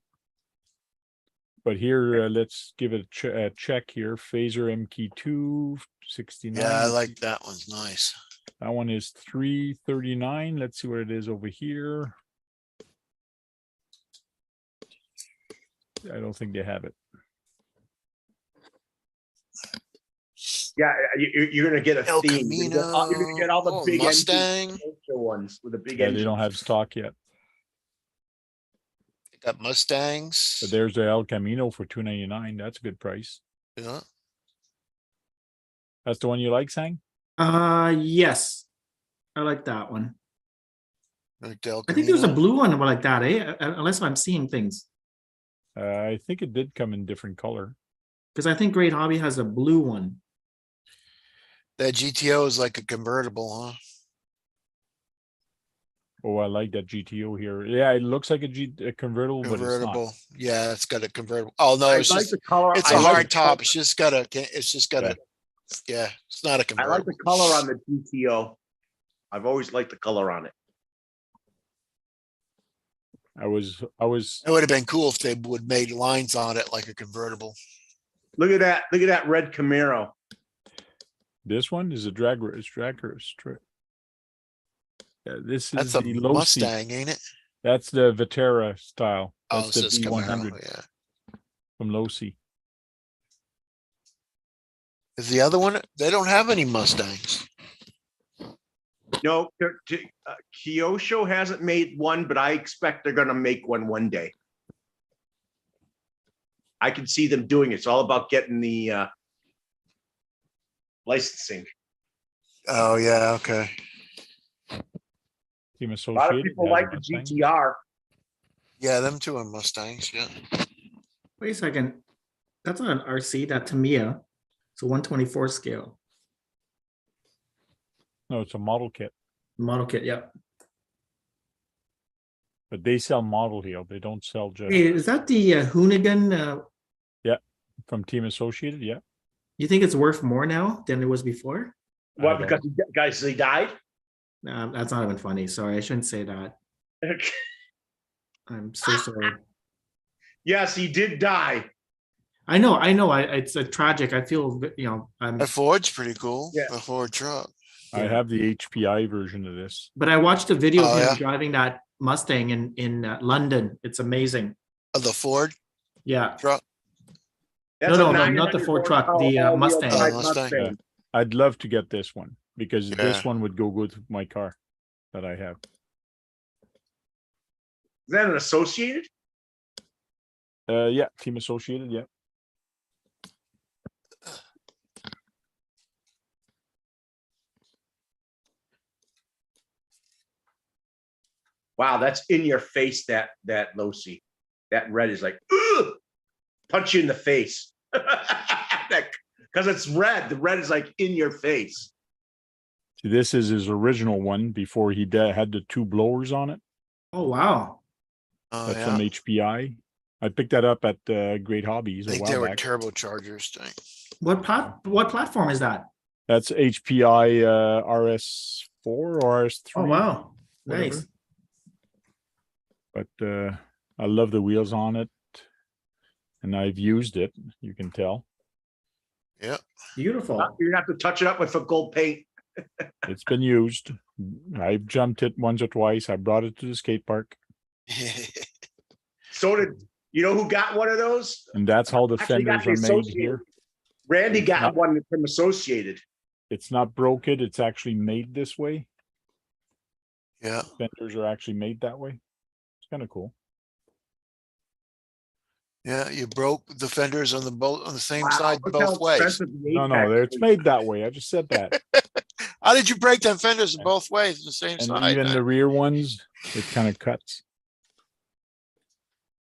But here, let's give it a check here. Phaser MK2 69. Yeah, I like that one's nice. That one is 339. Let's see what it is over here. I don't think they have it. Yeah, you're gonna get a El theme. You're gonna get all the Camino, big Mustang. engine ones with the big Yeah, engine. they don't have stock yet. Got Mustangs. But there's the El Camino for 299. That's a good price. Yeah. That's the one you like, Sang? Yes. I like that one. Like the El I think there's a Camino. blue one like that, eh? Unless I'm seeing things. I think it did come in different color. Because I think Great Hobby has a blue one. That GTO is like a convertible, huh? Oh, I like that GTO here. Yeah, it looks like a convertible, but it's not. Convertible. Yeah, it's got a convertible. Oh no, I it's like just the color. it's I a like hard the top. color- It's just got a yeah, it's not a I like convertible. the color on the GTO. I've always liked the color on it. I was It would have been cool if they would made lines on it like a convertible. Look at that! Look at that red Camaro. this one is a drag race yeah, this is That's a the Losi. Mustang, ain't it? That's the Vetera style. Oh, That's it the says V100 Camaro, yeah. from Losi. Is the other one? They don't have any Mustangs. No, Kyosho hasn't made one, but I expect they're gonna make one day. I can see them doing it. It's all about getting the licensing. Oh yeah, okay. Team A Associated. lot of people has a like the Mustang. GTR. Yeah, them two are Mustangs, yeah. Wait a second. That's not an RC, that Tamiya. It's a 124 scale. No, it's a model kit, Model kit, yeah. but they sell model here. They don't sell just Hey, is that the Hoonigan? from Team Associated. Yeah. You think it's worth more now than it was before? What? I Because guys, they died. That's not even funny. Sorry, I shouldn't say that. I'm so sorry. Yes, he did die. I know. It's a tragic. I feel, I'm. The Ford's pretty cool. Yeah. The Ford truck. I Yeah. have the HPI version of this. But I watched a video of Oh, him yeah? driving that Mustang in London. It's amazing. The Ford Yeah. truck. That's No, a not the 900 Ford truck, horsepower the, all-wheel Mustang. drive Mustang. Yeah. I'd love to get this one because this Yeah. one would go good with my car that I have. Is that an Associated? Yeah, Team Associated. Yeah. Wow, that's in your face. That Losi, that red is like ugh! Punch you in the face. Because it's red. The red is like in your face. See, this is his original one before he had the two blowers on it. Oh, wow. Oh That's yeah. from HPI. I picked that up at Great Hobbies I a think they while were back. turbochargers. Thing. What platform is that? That's HPI RS4 or RS3. Oh, wow. whatever. Nice. But I love the wheels on it, and I've used it. You can tell Yeah. Beautiful. You're gonna have to touch it up with a gold paint. it's been used. I've jumped it once or twice. I brought it to the skate park, So did you know who got one of those? and that's how the Actually got fenders the are made Associated. here. Randy It's got not- one from Associated. It's not broken. It's actually made this way. Yeah. Fenders are actually made that way. It's kind of cool. Yeah. You broke the fenders on the same Wow, side look how both ways. expensive the No, Apex it's is. made that way. I just said that. How did you break them fenders both ways the same And side? even the rear ones, it kind of cuts.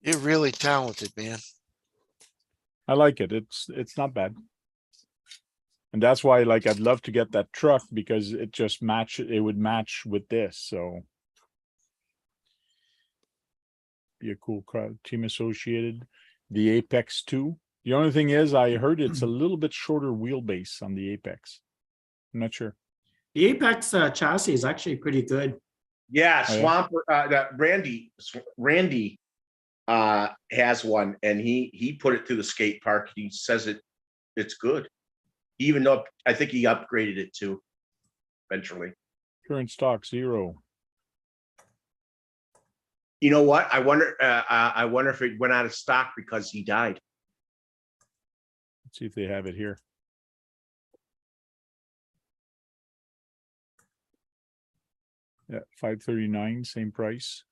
You're really talented, man. I like it. It's not bad. And that's why, like, I'd love to get that truck because it just it would match with this, so. Be a cool crowd, team associated, the Apex 2. The only thing is, I heard it's a little bit shorter wheelbase on the Apex. I'm not sure. The Apex chassis is actually pretty good. Yeah, Oh, yeah? Swamper, that Randy has one, and he put it through the skate park. He says it's good. Even though I think he upgraded it too eventually. Current stock 0. You know what? I wonder if it went out of stock because he died. Let's see if they have it here. Yeah, 539, same price.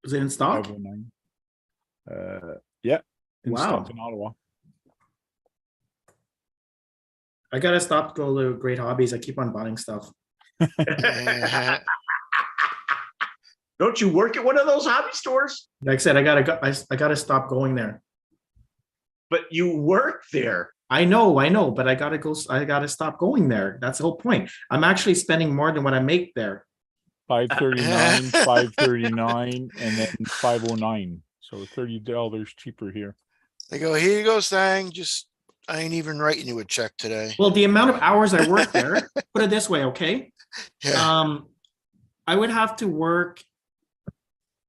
Is it in stock? 509. Yeah, in stock Wow. in Ottawa. I gotta stop go to Great Hobbies. I keep on buying stuff. Don't you work at one of those hobby stores? Like I said, I gotta stop going there. But you work there. I know, but I gotta stop going there. That's the whole point. I'm actually spending more than what I make there. 539, 539, and then 509. So $30 cheaper here. They go, here you go, Sang. Just, I ain't even writing you a check today. Well, the amount of hours I work there, put it this way, okay? Yeah. I would have to work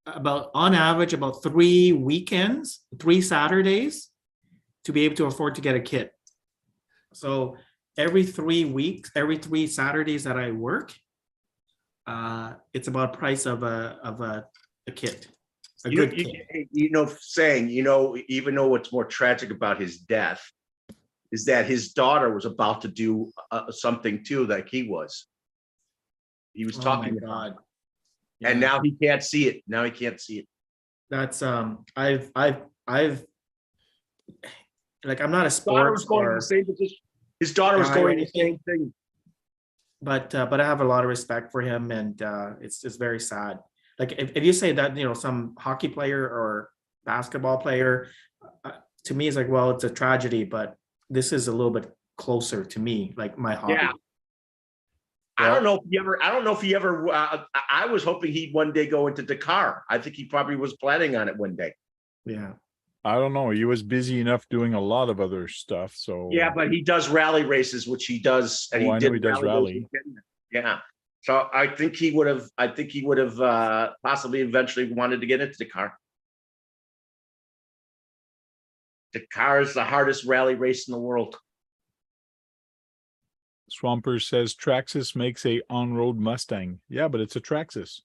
on average, about 3 weekends, 3 Saturdays to be able to afford to get a kit. So every 3 weeks, every 3 Saturdays that I work, it's about price of a kit. A good kit. Saying, even though what's more tragic about his death is that his daughter was about to do something too, like he was. He was talking Oh my about God. it. And now he can't see it. Now he can't see it. That's I've like, I'm not a His daughter was sports going to or, the same position. His daughter was guy or going to the anything. same thing. but I have a lot of respect for him, and it's very sad. Like if you say that, some hockey player or basketball player, to me it's like, well, it's a tragedy, but this is a little bit closer to me, like my hobby. Yeah. I don't know if he ever, I was hoping he'd one day go into Dakar. I think he probably was planning on it one day. Yeah. I don't know. He was busy enough doing a lot of other stuff. So Yeah, but he does rally races, which he does. And Oh, I know he did does rally. races. Yeah. So I think he would have possibly eventually wanted to get into Dakar. Dakar is the hardest rally race in the world. Swamper says Traxxas makes a on-road Mustang. Yeah, but it's a Traxxas.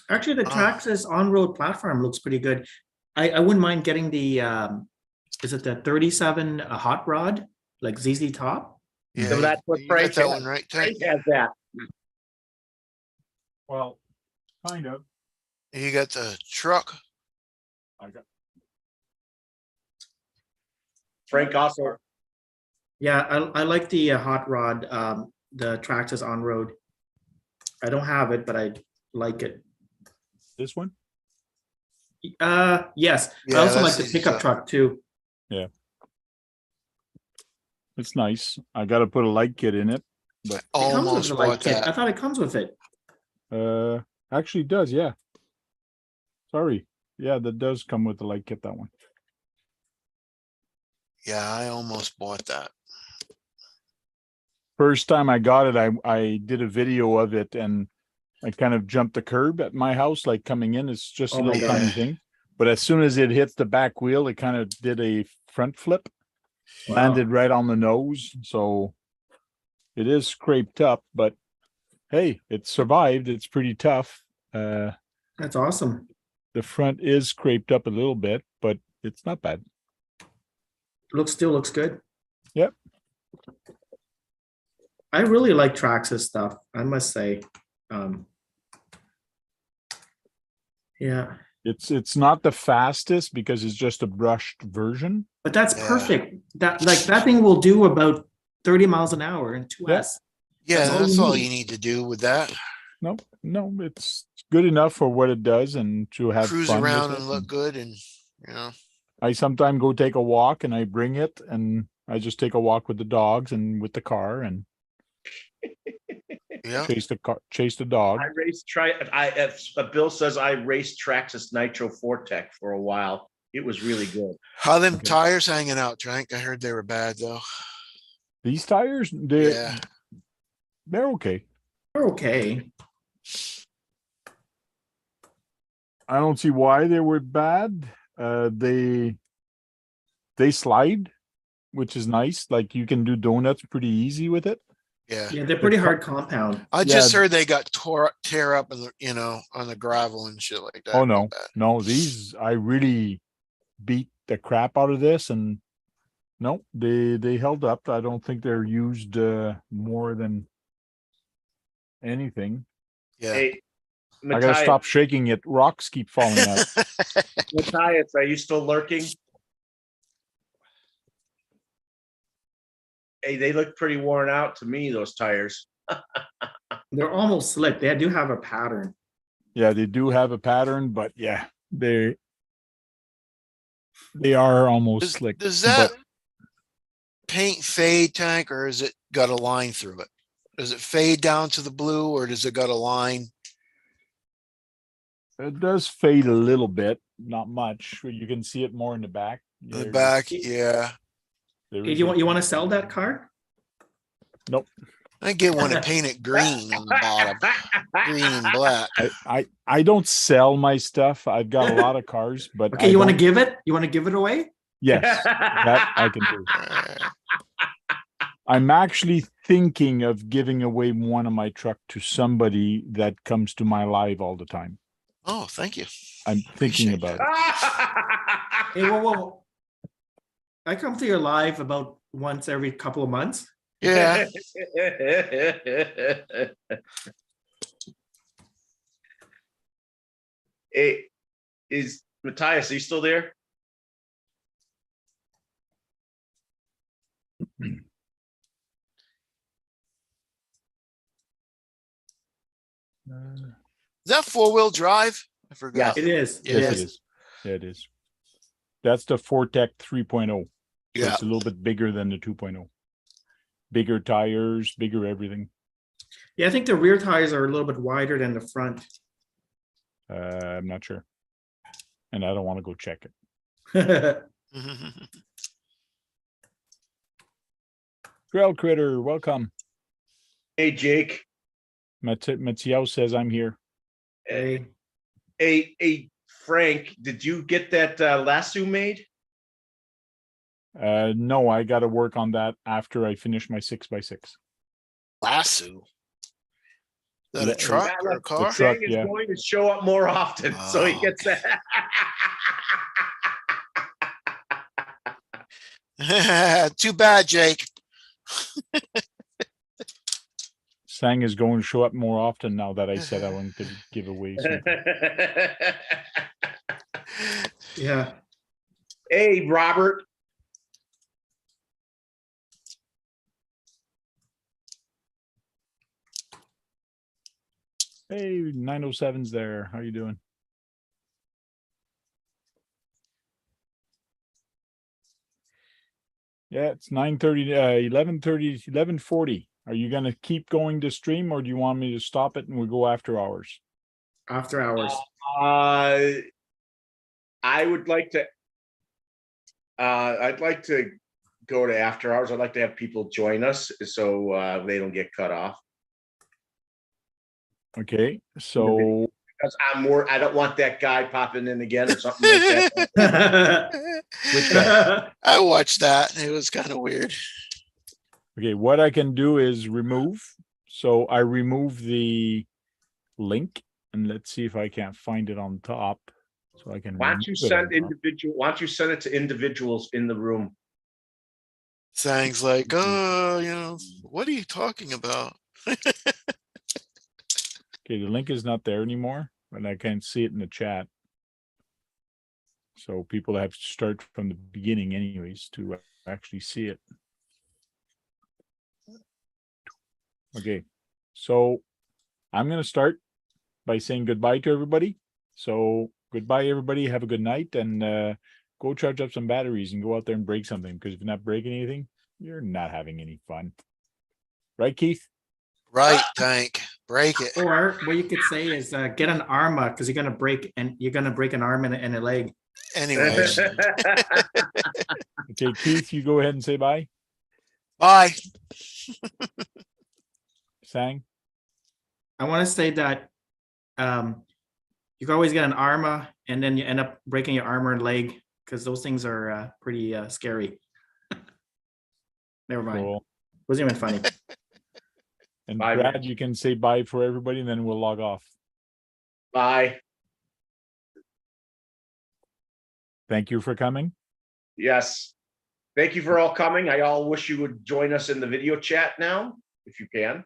Actually, the Traxxas on-road platform looks pretty good. I wouldn't mind getting the is it the 37 hot rod, like ZZ Top? Yeah, So that's what you Frank got that has. one right. Tank? Frank has that. Well, kind of. You got the truck. Frank also. Yeah, I like the hot rod, the Traxxas on-road. I don't have it, but I like it. This one? Yes, I Yeah, also like that's the ZZ pickup Top. truck too. It's nice. I got to put a light kit in it. It comes with Almost the light bought kit. I that. thought it comes with it. Actually it does. Yeah. Sorry. Yeah, that does come with the light kit, that one. Yeah, I almost bought that. First time I got it, I did a video of it and I kind of jumped the curb at my house, like coming in. It's just Oh a my little God. tiny thing. But as soon as it hit the back wheel, it kind of did a front flip, Wow. landed right on the nose. So it is scraped up, but hey, it survived. It's pretty tough. That's awesome. The front is scraped up a little bit, but it's not bad. Still looks good. Yep. I really like Traxxas stuff, I must say. Yeah, It's not the fastest because it's just a brushed version. but that's Yeah. perfect. That thing will do about 30 miles an hour in 2S. Yeah, That's all that's you all need. you need to do with that. No, no, it's good enough for what it does and to have Cruise fun with around it. and look good and, you know, I sometimes go take a walk and I bring it and I just take a walk with the dogs and with the car and yeah. chase the dog. I raced if Bill says I raced Traxxas Nitro Fortec for a while. It was really good. How them Okay. tires hanging out, Trank? I heard they were bad though. These tires, Yeah. they're okay. They're okay. I don't see why they were bad. They slide, which is nice. Like you can do donuts pretty easy with it. Yeah. Yeah, they're pretty hard compound. I Yeah. just heard they got tear up in the, you know, on the gravel and shit like that. Oh real no, bad. no, these I really beat the crap out of this, and no, they held up. I don't think they're used more than anything. Yeah. Hey, I gotta Matthias, stop shaking it. Rocks keep falling out. Matthias, are you still lurking? Hey, they look pretty worn out to me, those tires. They're almost slick. They do have a pattern. Yeah, they do have a pattern, but yeah, they are almost slick. Does that but paint fade, Tank, or is it got a line through it? Does it fade down to the blue or does it got a line? it does fade a little bit, not much. You can see it more in the back. In the There- back? Yeah. there Hey, is you want to sell that car? Nope. I get one and paint it green on the bottom. Green and black. I don't sell my stuff. I've got a lot of cars, but Okay, I you want to don't- give it? You want to give it away? Yes, that I can do. Uh, I'm actually thinking of giving away one of my truck to somebody that comes to my live all the time. Oh, thank you. I'm thinking Appreciate about it. Hey, whoa. I come to your live about once every couple of months. Yeah. Hey, is Matthias, are you still there? Is that 4-wheel drive? I forgot. It is. Yeah. Yes, it is. Yeah, it is. That's the Fortec 3.0. So Yeah. it's a little bit bigger than the 2.0. Bigger tires, bigger everything. Yeah, I think the rear tires are a little bit wider than the front. I'm not sure. And I don't want to go check it. Trail Critter, welcome. Hey, Jake. Mathieu says I'm here. Hey, Hey, Frank, did you get that lasso made? No, I got to work on that after I finish my 6x6. Lasso. Is that Yeah, a truck or a car? truck, Saying is yeah. going to show up more often, so he Oh, gets that. Too bad, Jake. Sang is going to show up more often now that I said I wanted to give away something. yeah. Hey, Robert. Hey, 907's there. How you doing? Yeah, it's 9:30, 11:30, 11:40. Are you gonna keep going to stream or do you want me to stop it and we go after hours? After hours. I would like to. I'd like to go to after hours. I'd like to have people join us so they don't get cut off. Okay, so Because I don't want that guy popping in again or something like that. which guy? I watched that. It was kind of weird. Okay, what I can do is remove. So I remove the link and let's see if I can't find it on top. So I can. Why don't you remove it on send top. individual? Why don't you send it to individuals in the room? Things like, oh, you know, what are you talking about? Okay, the link is not there anymore, but I can't see it in the chat. So people have to start from the beginning anyways to actually see it. Okay, so I'm going to start by saying goodbye to everybody. So goodbye, everybody. Have a good night, and go charge up some batteries and go out there and break something, because if you're not breaking anything, you're not having any fun. Right, Keith? Right, Tank, break it. Or what you could say is get an arma because you're gonna break an arm and a leg. Anyways, Okay, Keith, you go ahead and say bye. bye. Sang. I want to say that you can always get an arma and then you end up breaking your arm or leg because those things are pretty scary. Never mind. Cool. Wasn't even funny. And Bye, Brad, man. you can say bye for everybody, and then we'll log off. Bye. Thank you for coming. Yes. Thank you for all coming. I all wish you would join us in the video chat now, if you can.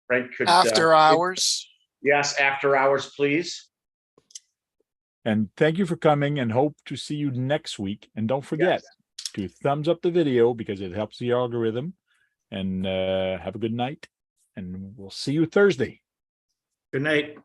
Frank could. After hours. Yes, after hours, please. And thank you for coming, and hope to see you next week. And don't forget to thumbs up the video because it helps the algorithm. And have a good night. And we'll see you Thursday. Good night.